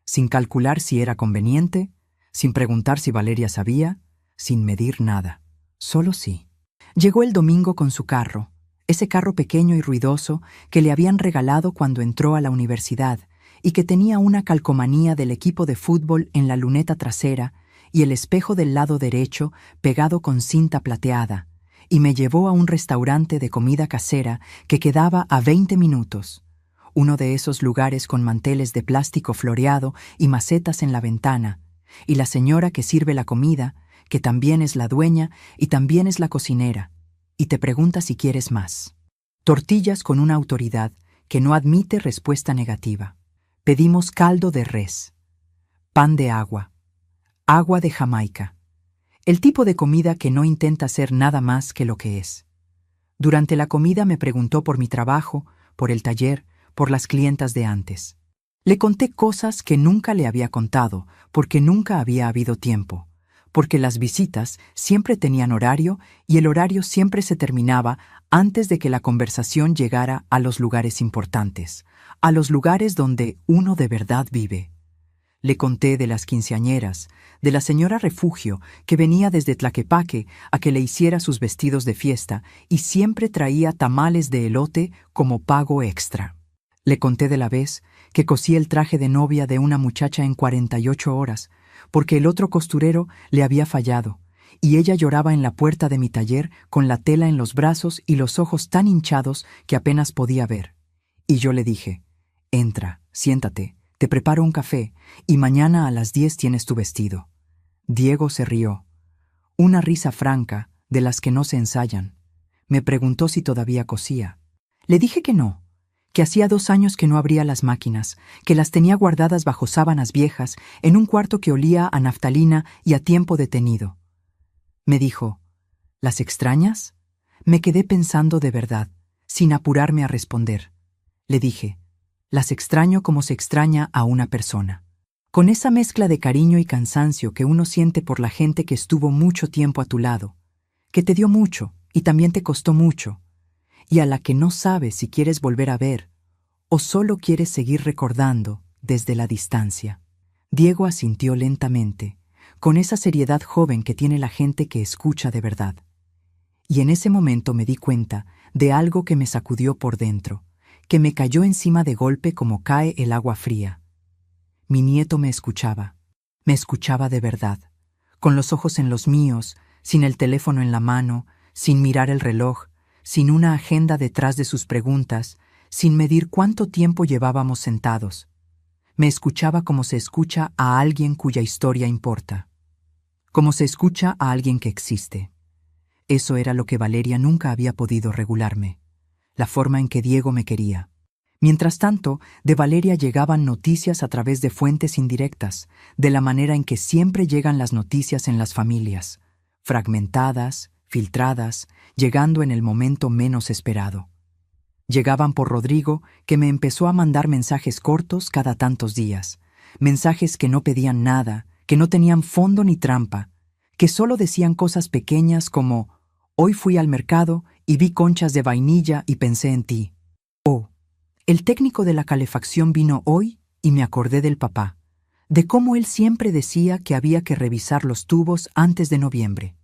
sin calcular si era conveniente, sin preguntar si Valeria sabía, sin medir nada, solo sí. Llegó el domingo con su carro, ese carro pequeño y ruidoso que le habían regalado cuando entró a la universidad, y que tenía una calcomanía del equipo de fútbol en la luneta trasera y el espejo del lado derecho pegado con cinta plateada, y me llevó a un restaurante de comida casera que quedaba a 20 minutos, uno de esos lugares con manteles de plástico floreado y macetas en la ventana, y la señora que sirve la comida, que también es la dueña y también es la cocinera, y te pregunta si quieres más. Tortillas con una autoridad que no admite respuesta negativa. Pedimos caldo de res, pan de agua de Jamaica, el tipo de comida que no intenta ser nada más que lo que es. Durante la comida me preguntó por mi trabajo, por el taller, por las clientas de antes. Le conté cosas que nunca le había contado, porque nunca había habido tiempo, porque las visitas siempre tenían horario y el horario siempre se terminaba antes de que la conversación llegara a los lugares importantes, a los lugares donde uno de verdad vive. Le conté de las quinceañeras, de la señora Refugio, que venía desde Tlaquepaque a que le hiciera sus vestidos de fiesta y siempre traía tamales de elote como pago extra. Le conté de la vez que cosí el traje de novia de una muchacha en 48 horas, porque el otro costurero le había fallado, y ella lloraba en la puerta de mi taller con la tela en los brazos y los ojos tan hinchados que apenas podía ver. Y yo le dije: «Entra, siéntate, te preparo un café, y mañana a las 10 tienes tu vestido». Diego se rió. Una risa franca, de las que no se ensayan. Me preguntó si todavía cosía. Le dije que no, que hacía 2 años que no abría las máquinas, que las tenía guardadas bajo sábanas viejas, en un cuarto que olía a naftalina y a tiempo detenido. Me dijo: «¿Las extrañas?». Me quedé pensando de verdad, sin apurarme a responder. Le dije: Las extraño como se extraña a una persona. Con esa mezcla de cariño y cansancio que uno siente por la gente que estuvo mucho tiempo a tu lado, que te dio mucho y también te costó mucho, y a la que no sabes si quieres volver a ver o solo quieres seguir recordando desde la distancia. Diego asintió lentamente, con esa seriedad joven que tiene la gente que escucha de verdad. Y en ese momento me di cuenta de algo que me sacudió por dentro, que me cayó encima de golpe como cae el agua fría. Mi nieto me escuchaba de verdad, con los ojos en los míos, sin el teléfono en la mano, sin mirar el reloj, sin una agenda detrás de sus preguntas, sin medir cuánto tiempo llevábamos sentados. Me escuchaba como se escucha a alguien cuya historia importa, como se escucha a alguien que existe. Eso era lo que Valeria nunca había podido regularme, la forma en que Diego me quería. Mientras tanto, de Valeria llegaban noticias a través de fuentes indirectas, de la manera en que siempre llegan las noticias en las familias, fragmentadas, filtradas, llegando en el momento menos esperado. Llegaban por Rodrigo, que me empezó a mandar mensajes cortos cada tantos días, mensajes que no pedían nada, que no tenían fondo ni trampa, que solo decían cosas pequeñas como: hoy fui al mercado y vi conchas de vainilla y pensé en ti. O, el técnico de la calefacción vino hoy y me acordé del papá, de cómo él siempre decía que había que revisar los tubos antes de noviembre.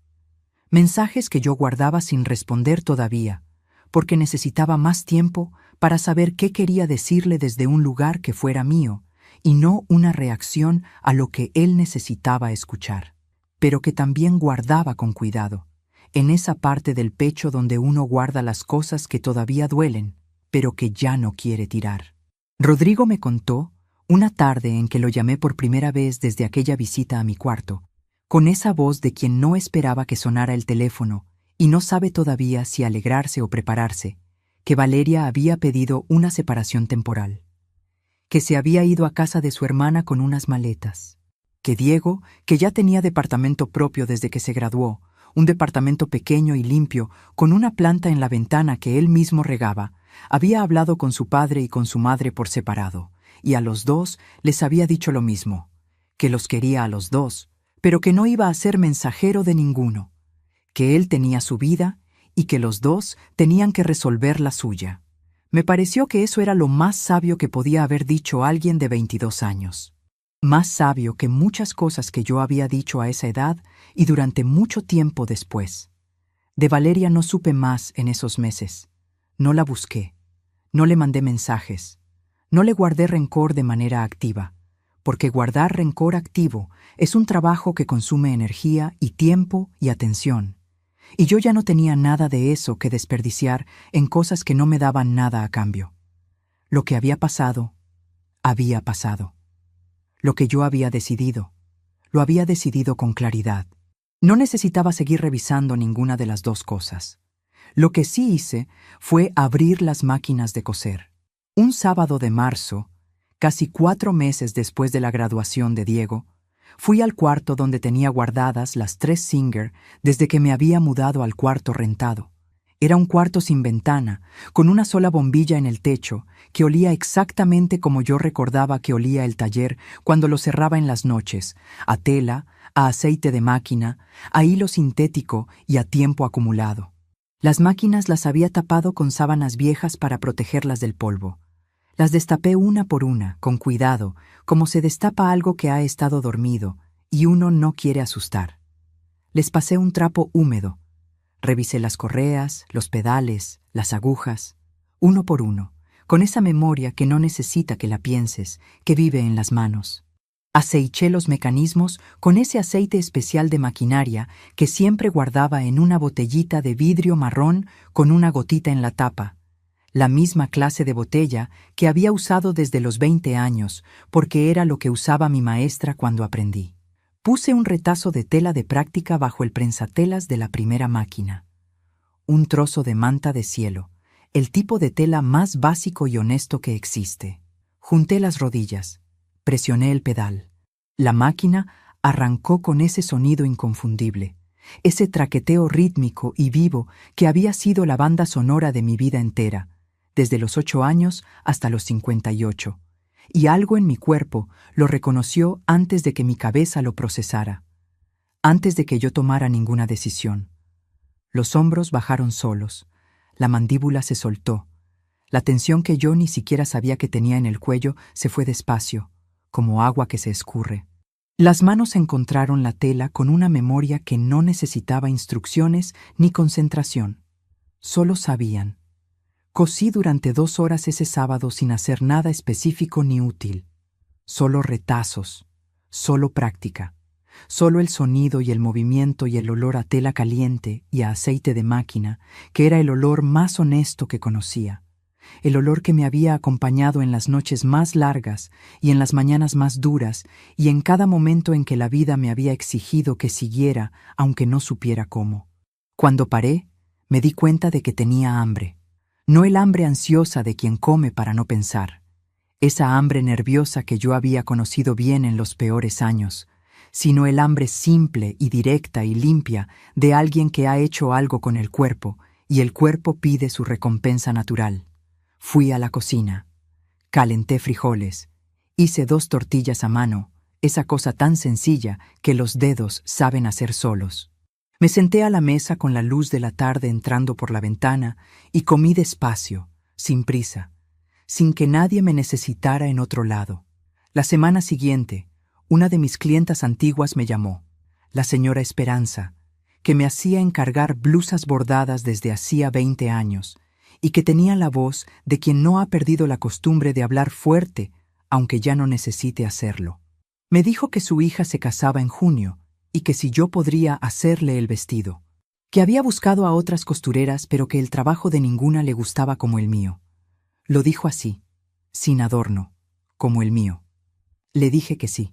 Mensajes que yo guardaba sin responder todavía, porque necesitaba más tiempo para saber qué quería decirle desde un lugar que fuera mío, y no una reacción a lo que él necesitaba escuchar, pero que también guardaba con cuidado, en esa parte del pecho donde uno guarda las cosas que todavía duelen, pero que ya no quiere tirar. Rodrigo me contó, una tarde en que lo llamé por primera vez desde aquella visita a mi cuarto, con esa voz de quien no esperaba que sonara el teléfono y no sabe todavía si alegrarse o prepararse, que Valeria había pedido una separación temporal, que se había ido a casa de su hermana con unas maletas, que Diego, que ya tenía departamento propio desde que se graduó, un departamento pequeño y limpio, con una planta en la ventana que él mismo regaba, había hablado con su padre y con su madre por separado, y a los dos les había dicho lo mismo, que los quería a los dos, pero que no iba a ser mensajero de ninguno, que él tenía su vida y que los dos tenían que resolver la suya. Me pareció que eso era lo más sabio que podía haber dicho alguien de 22 años. Más sabio que muchas cosas que yo había dicho a esa edad y durante mucho tiempo después. De Valeria no supe más en esos meses. No la busqué, no le mandé mensajes, no le guardé rencor de manera activa, porque guardar rencor activo es un trabajo que consume energía y tiempo y atención. Y yo ya no tenía nada de eso que desperdiciar en cosas que no me daban nada a cambio. Lo que había pasado, había pasado. Lo que yo había decidido, lo había decidido con claridad. No necesitaba seguir revisando ninguna de las dos cosas. Lo que sí hice fue abrir las máquinas de coser. Un sábado de marzo, casi 4 meses después de la graduación de Diego, fui al cuarto donde tenía guardadas las 3 Singer desde que me había mudado al cuarto rentado. Era un cuarto sin ventana, con una sola bombilla en el techo, que olía exactamente como yo recordaba que olía el taller cuando lo cerraba en las noches, a tela, a aceite de máquina, a hilo sintético y a tiempo acumulado. Las máquinas las había tapado con sábanas viejas para protegerlas del polvo. Las destapé una por una, con cuidado, como se destapa algo que ha estado dormido y uno no quiere asustar. Les pasé un trapo húmedo. Revisé las correas, los pedales, las agujas, uno por uno, con esa memoria que no necesita que la pienses, que vive en las manos. Aceché los mecanismos con ese aceite especial de maquinaria que siempre guardaba en una botellita de vidrio marrón con una gotita en la tapa, la misma clase de botella que había usado desde los 20 años, porque era lo que usaba mi maestra cuando aprendí. Puse un retazo de tela de práctica bajo el prensatelas de la primera máquina. Un trozo de manta de cielo, el tipo de tela más básico y honesto que existe. Junté las rodillas, presioné el pedal. La máquina arrancó con ese sonido inconfundible, ese traqueteo rítmico y vivo que había sido la banda sonora de mi vida entera, desde los 8 años hasta los 58, y algo en mi cuerpo lo reconoció antes de que mi cabeza lo procesara, antes de que yo tomara ninguna decisión. Los hombros bajaron solos, la mandíbula se soltó, la tensión que yo ni siquiera sabía que tenía en el cuello se fue despacio, como agua que se escurre. Las manos encontraron la tela con una memoria que no necesitaba instrucciones ni concentración. Solo sabían. Cosí durante 2 horas ese sábado sin hacer nada específico ni útil. Solo retazos, solo práctica, solo el sonido y el movimiento y el olor a tela caliente y a aceite de máquina, que era el olor más honesto que conocía. El olor que me había acompañado en las noches más largas y en las mañanas más duras y en cada momento en que la vida me había exigido que siguiera, aunque no supiera cómo. Cuando paré, me di cuenta de que tenía hambre. No el hambre ansiosa de quien come para no pensar. Esa hambre nerviosa que yo había conocido bien en los peores años, sino el hambre simple y directa y limpia de alguien que ha hecho algo con el cuerpo y el cuerpo pide su recompensa natural. Fui a la cocina, calenté frijoles, hice 2 tortillas a mano, esa cosa tan sencilla que los dedos saben hacer solos. Me senté a la mesa con la luz de la tarde entrando por la ventana y comí despacio, sin prisa, sin que nadie me necesitara en otro lado. La semana siguiente, una de mis clientas antiguas me llamó, la señora Esperanza, que me hacía encargar blusas bordadas desde hacía 20 años, y que tenía la voz de quien no ha perdido la costumbre de hablar fuerte, aunque ya no necesite hacerlo. Me dijo que su hija se casaba en junio y que si yo podría hacerle el vestido, que había buscado a otras costureras pero que el trabajo de ninguna le gustaba como el mío. Lo dijo así, sin adorno, como el mío. Le dije que sí.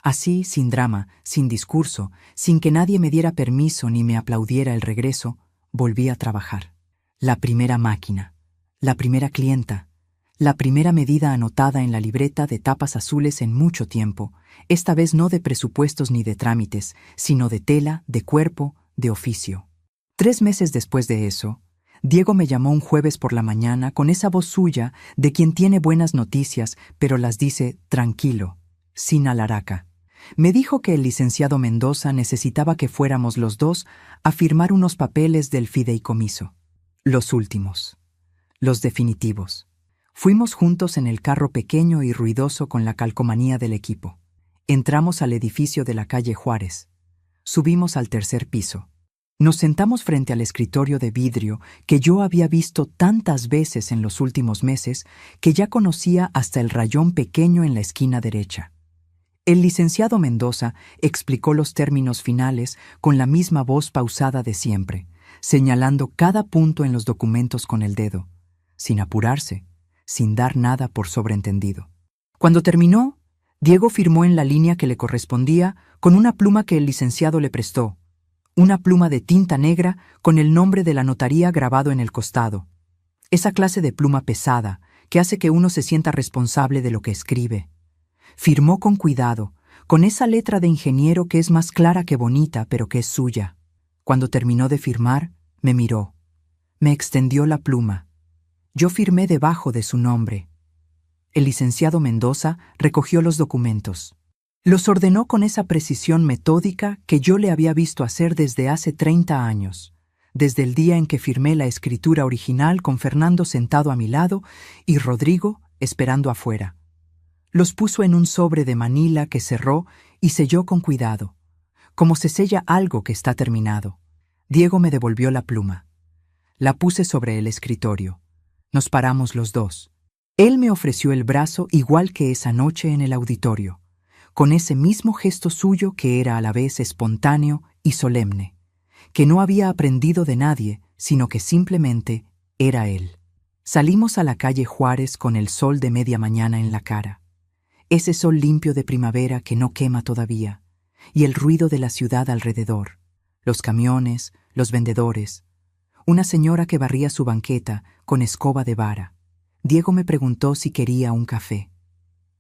Así, sin drama, sin discurso, sin que nadie me diera permiso ni me aplaudiera el regreso, volví a trabajar. La primera máquina, la primera clienta, la primera medida anotada en la libreta de tapas azules en mucho tiempo, esta vez no de presupuestos ni de trámites, sino de tela, de cuerpo, de oficio. 3 meses después de eso, Diego me llamó un jueves por la mañana con esa voz suya de quien tiene buenas noticias, pero las dice tranquilo, sin alaraca. Me dijo que el licenciado Mendoza necesitaba que fuéramos los 2 a firmar unos papeles del fideicomiso. Los últimos, los definitivos. Fuimos juntos en el carro pequeño y ruidoso con la calcomanía del equipo. Entramos al edificio de la calle Juárez. Subimos al 3er piso. Nos sentamos frente al escritorio de vidrio que yo había visto tantas veces en los últimos meses que ya conocía hasta el rayón pequeño en la esquina derecha. El licenciado Mendoza explicó los términos finales con la misma voz pausada de siempre, señalando cada punto en los documentos con el dedo, sin apurarse, sin dar nada por sobreentendido. Cuando terminó, Diego firmó en la línea que le correspondía con una pluma que el licenciado le prestó, una pluma de tinta negra con el nombre de la notaría grabado en el costado. Esa clase de pluma pesada que hace que uno se sienta responsable de lo que escribe. Firmó con cuidado, con esa letra de ingeniero que es más clara que bonita, pero que es suya. Cuando terminó de firmar, me miró. Me extendió la pluma. Yo firmé debajo de su nombre. El licenciado Mendoza recogió los documentos. Los ordenó con esa precisión metódica que yo le había visto hacer desde hace 30 años, desde el día en que firmé la escritura original con Fernando sentado a mi lado y Rodrigo esperando afuera. Los puso en un sobre de manila que cerró y selló con cuidado, como se sella algo que está terminado. Diego me devolvió la pluma. La puse sobre el escritorio. Nos paramos los 2. Él me ofreció el brazo igual que esa noche en el auditorio, con ese mismo gesto suyo que era a la vez espontáneo y solemne, que no había aprendido de nadie, sino que simplemente era él. Salimos a la calle Juárez con el sol de media mañana en la cara, ese sol limpio de primavera que no quema todavía, y el ruido de la ciudad alrededor, los camiones, los vendedores, una señora que barría su banqueta con escoba de vara. Diego me preguntó si quería un café.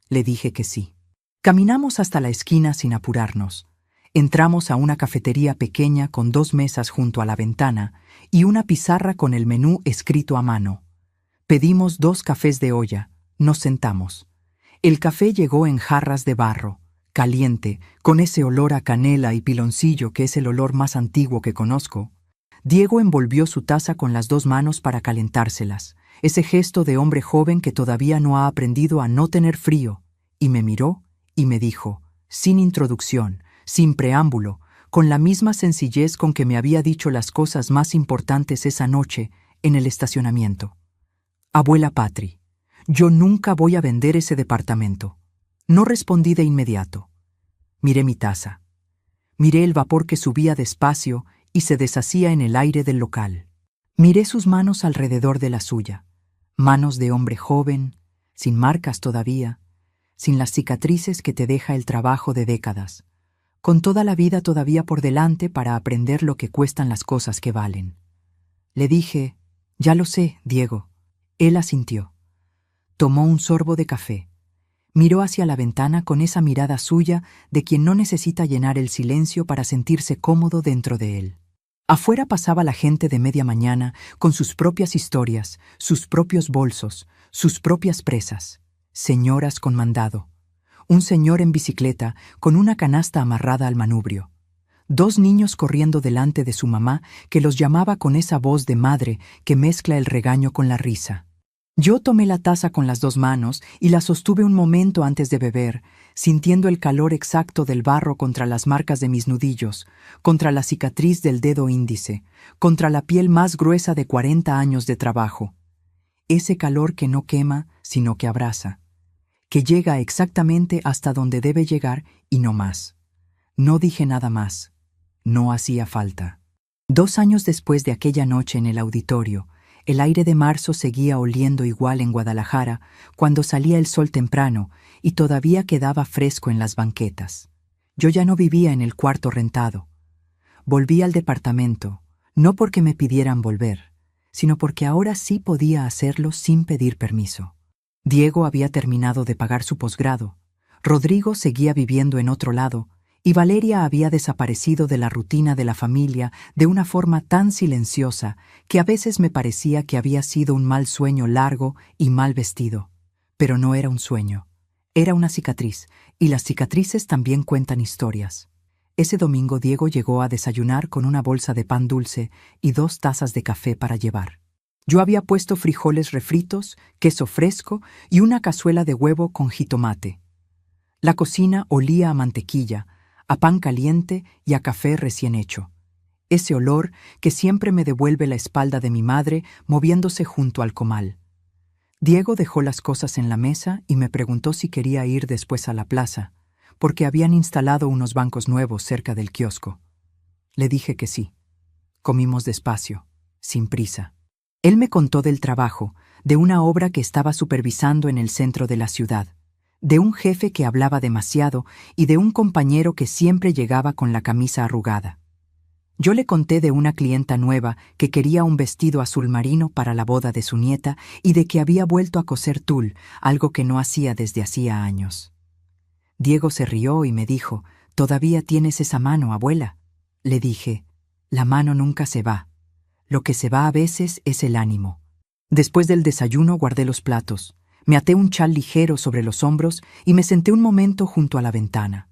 Le dije que sí. Caminamos hasta la esquina sin apurarnos. Entramos a una cafetería pequeña con 2 mesas junto a la ventana y una pizarra con el menú escrito a mano. Pedimos 2 cafés de olla, nos sentamos. El café llegó en jarras de barro, caliente, con ese olor a canela y piloncillo que es el olor más antiguo que conozco. Diego envolvió su taza con las 2 manos para calentárselas, ese gesto de hombre joven que todavía no ha aprendido a no tener frío, y me miró y me dijo, sin introducción, sin preámbulo, con la misma sencillez con que me había dicho las cosas más importantes esa noche en el estacionamiento. Abuela Patri, yo nunca voy a vender ese departamento. No respondí de inmediato. Miré mi taza. Miré el vapor que subía despacio y se deshacía en el aire del local. Miré sus manos alrededor de la suya. Manos de hombre joven, sin marcas todavía, sin las cicatrices que te deja el trabajo de décadas, con toda la vida todavía por delante para aprender lo que cuestan las cosas que valen. Le dije, ya lo sé, Diego. Él asintió. Tomó un sorbo de café. Miró hacia la ventana con esa mirada suya de quien no necesita llenar el silencio para sentirse cómodo dentro de él. Afuera pasaba la gente de media mañana con sus propias historias, sus propios bolsos, sus propias presas. Señoras con mandado. Un señor en bicicleta con una canasta amarrada al manubrio. 2 niños corriendo delante de su mamá que los llamaba con esa voz de madre que mezcla el regaño con la risa. Yo tomé la taza con las 2 manos y la sostuve un momento antes de beber, sintiendo el calor exacto del barro contra las marcas de mis nudillos, contra la cicatriz del dedo índice, contra la piel más gruesa de 40 años de trabajo. Ese calor que no quema, sino que abraza, que llega exactamente hasta donde debe llegar y no más. No dije nada más. No hacía falta. 2 años después de aquella noche en el auditorio, el aire de marzo seguía oliendo igual en Guadalajara cuando salía el sol temprano y todavía quedaba fresco en las banquetas. Yo ya no vivía en el cuarto rentado. Volví al departamento, no porque me pidieran volver, sino porque ahora sí podía hacerlo sin pedir permiso. Diego había terminado de pagar su posgrado, Rodrigo seguía viviendo en otro lado, y Valeria había desaparecido de la rutina de la familia de una forma tan silenciosa que a veces me parecía que había sido un mal sueño largo y mal vestido. Pero no era un sueño, era una cicatriz, y las cicatrices también cuentan historias. Ese domingo Diego llegó a desayunar con una bolsa de pan dulce y 2 tazas de café para llevar. Yo había puesto frijoles refritos, queso fresco y una cazuela de huevo con jitomate. La cocina olía a mantequilla, a pan caliente y a café recién hecho. Ese olor que siempre me devuelve la espalda de mi madre moviéndose junto al comal. Diego dejó las cosas en la mesa y me preguntó si quería ir después a la plaza, porque habían instalado unos bancos nuevos cerca del kiosco. Le dije que sí. Comimos despacio, sin prisa. Él me contó del trabajo, de una obra que estaba supervisando en el centro de la ciudad, de un jefe que hablaba demasiado y de un compañero que siempre llegaba con la camisa arrugada. Yo le conté de una clienta nueva que quería un vestido azul marino para la boda de su nieta y de que había vuelto a coser tul, algo que no hacía desde hacía años. Diego se rió y me dijo, «¿Todavía tienes esa mano, abuela?» Le dije, «La mano nunca se va. Lo que se va a veces es el ánimo». Después del desayuno guardé los platos. Me até un chal ligero sobre los hombros y me senté un momento junto a la ventana.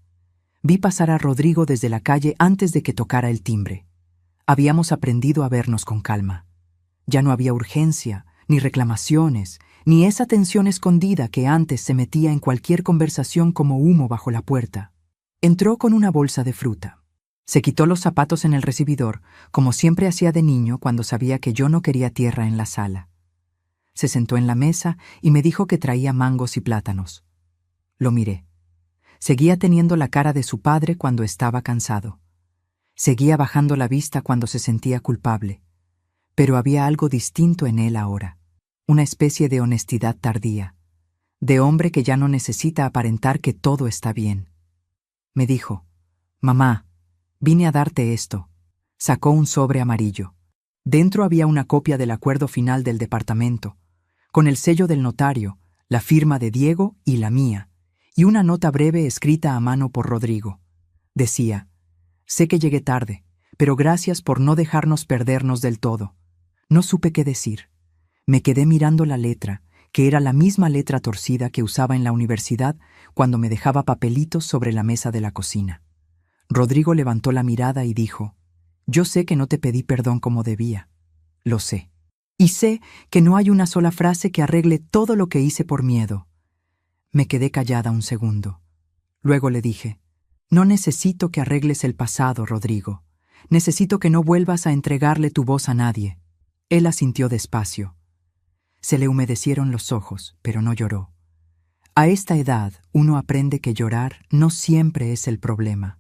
Vi pasar a Rodrigo desde la calle antes de que tocara el timbre. Habíamos aprendido a vernos con calma. Ya no había urgencia, ni reclamaciones, ni esa tensión escondida que antes se metía en cualquier conversación como humo bajo la puerta. Entró con una bolsa de fruta. Se quitó los zapatos en el recibidor, como siempre hacía de niño cuando sabía que yo no quería tierra en la sala. Se sentó en la mesa y me dijo que traía mangos y plátanos. Lo miré. Seguía teniendo la cara de su padre cuando estaba cansado. Seguía bajando la vista cuando se sentía culpable. Pero había algo distinto en él ahora. Una especie de honestidad tardía. De hombre que ya no necesita aparentar que todo está bien. Me dijo, «Mamá, vine a darte esto». Sacó un sobre amarillo. Dentro había una copia del acuerdo final del departamento, con el sello del notario, la firma de Diego y la mía, y una nota breve escrita a mano por Rodrigo. Decía, «Sé que llegué tarde, pero gracias por no dejarnos perdernos del todo. No supe qué decir. Me quedé mirando la letra, que era la misma letra torcida que usaba en la universidad cuando me dejaba papelitos sobre la mesa de la cocina. Rodrigo levantó la mirada y dijo: «Yo sé que no te pedí perdón como debía. Lo sé. Y sé que no hay una sola frase que arregle todo lo que hice por miedo». Me quedé callada un segundo. Luego le dije: «No necesito que arregles el pasado, Rodrigo. Necesito que no vuelvas a entregarle tu voz a nadie». Él asintió despacio. Se le humedecieron los ojos, pero no lloró. A esta edad, uno aprende que llorar no siempre es el problema.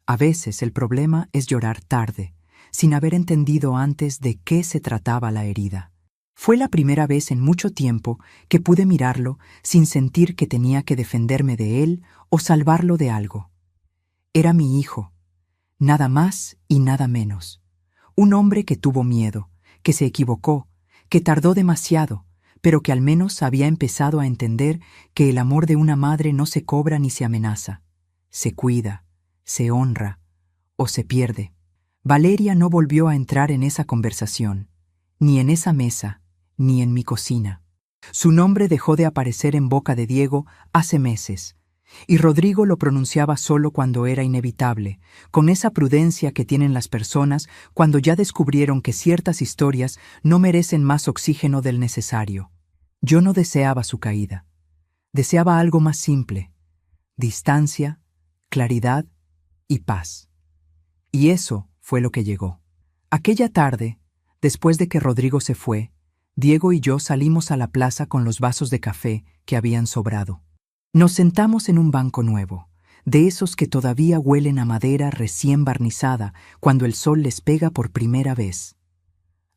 A veces el problema es llorar tarde, sin haber entendido antes de qué se trataba la herida. Fue la primera vez en mucho tiempo que pude mirarlo sin sentir que tenía que defenderme de él o salvarlo de algo. Era mi hijo, nada más y nada menos. Un hombre que tuvo miedo, que se equivocó, que tardó demasiado, pero que al menos había empezado a entender que el amor de una madre no se cobra ni se amenaza. Se cuida, se honra o se pierde. Valeria no volvió a entrar en esa conversación, ni en esa mesa, ni en mi cocina. Su nombre dejó de aparecer en boca de Diego hace meses, y Rodrigo lo pronunciaba solo cuando era inevitable, con esa prudencia que tienen las personas cuando ya descubrieron que ciertas historias no merecen más oxígeno del necesario. Yo no deseaba su caída. Deseaba algo más simple: distancia, claridad y paz. Y eso fue lo que llegó. Aquella tarde, después de que Rodrigo se fue, Diego y yo salimos a la plaza con los vasos de café que habían sobrado. Nos sentamos en un banco nuevo, de esos que todavía huelen a madera recién barnizada cuando el sol les pega por primera vez.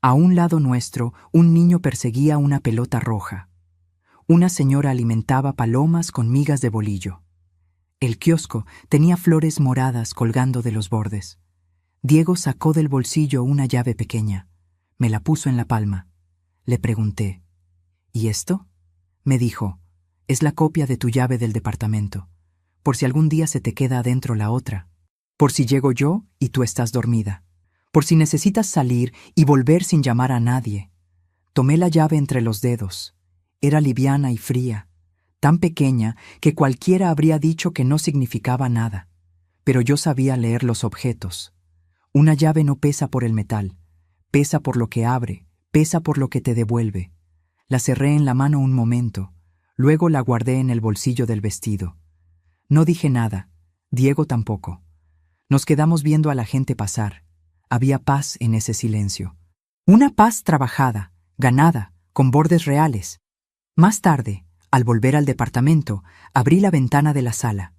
A un lado nuestro, un niño perseguía una pelota roja. Una señora alimentaba palomas con migas de bolillo. El kiosco tenía flores moradas colgando de los bordes. Diego sacó del bolsillo una llave pequeña. Me la puso en la palma. Le pregunté: «¿Y esto?». Me dijo: «Es la copia de tu llave del departamento, por si algún día se te queda adentro la otra, por si llego yo y tú estás dormida, por si necesitas salir y volver sin llamar a nadie». Tomé la llave entre los dedos. Era liviana y fría, tan pequeña que cualquiera habría dicho que no significaba nada, pero yo sabía leer los objetos. Una llave no pesa por el metal, pesa por lo que abre, pesa por lo que te devuelve. La cerré en la mano un momento. Luego la guardé en el bolsillo del vestido. No dije nada, Diego tampoco. Nos quedamos viendo a la gente pasar. Había paz en ese silencio. Una paz trabajada, ganada, con bordes reales. Más tarde, al volver al departamento, abrí la ventana de la sala.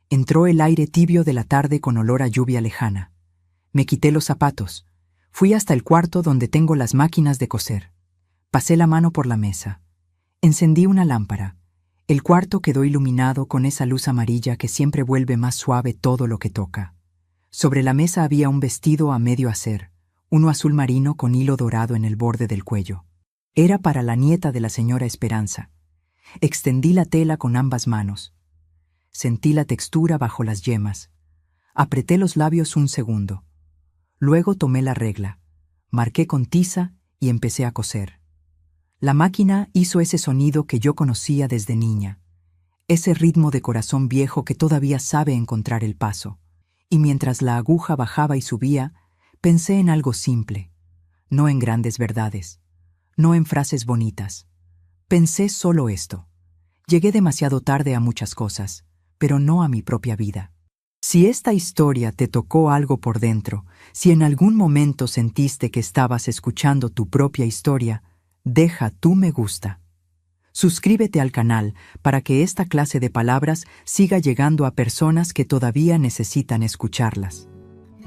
Entró el aire tibio de la tarde con olor a lluvia lejana. Me quité los zapatos. Fui hasta el cuarto donde tengo las máquinas de coser. Pasé la mano por la mesa. Encendí una lámpara. El cuarto quedó iluminado con esa luz amarilla que siempre vuelve más suave todo lo que toca. Sobre la mesa había un vestido a medio hacer, uno azul marino con hilo dorado en el borde del cuello. Era para la nieta de la señora Esperanza. Extendí la tela con ambas manos. Sentí la textura bajo las yemas. Apreté los labios un segundo. Luego tomé la regla, marqué con tiza y empecé a coser. La máquina hizo ese sonido que yo conocía desde niña, ese ritmo de corazón viejo que todavía sabe encontrar el paso. Y mientras la aguja bajaba y subía, pensé en algo simple, no en grandes verdades, no en frases bonitas. Pensé solo esto: llegué demasiado tarde a muchas cosas, pero no a mi propia vida. Si esta historia te tocó algo por dentro, si en algún momento sentiste que estabas escuchando tu propia historia, deja tu me gusta. Suscríbete al canal para que esta clase de palabras siga llegando a personas que todavía necesitan escucharlas.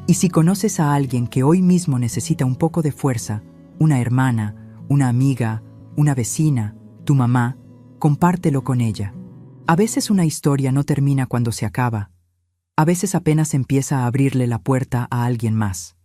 Y si conoces a alguien que hoy mismo necesita un poco de fuerza, una hermana, una amiga, una vecina, tu mamá, compártelo con ella. A veces una historia no termina cuando se acaba. A veces apenas empieza a abrirle la puerta a alguien más.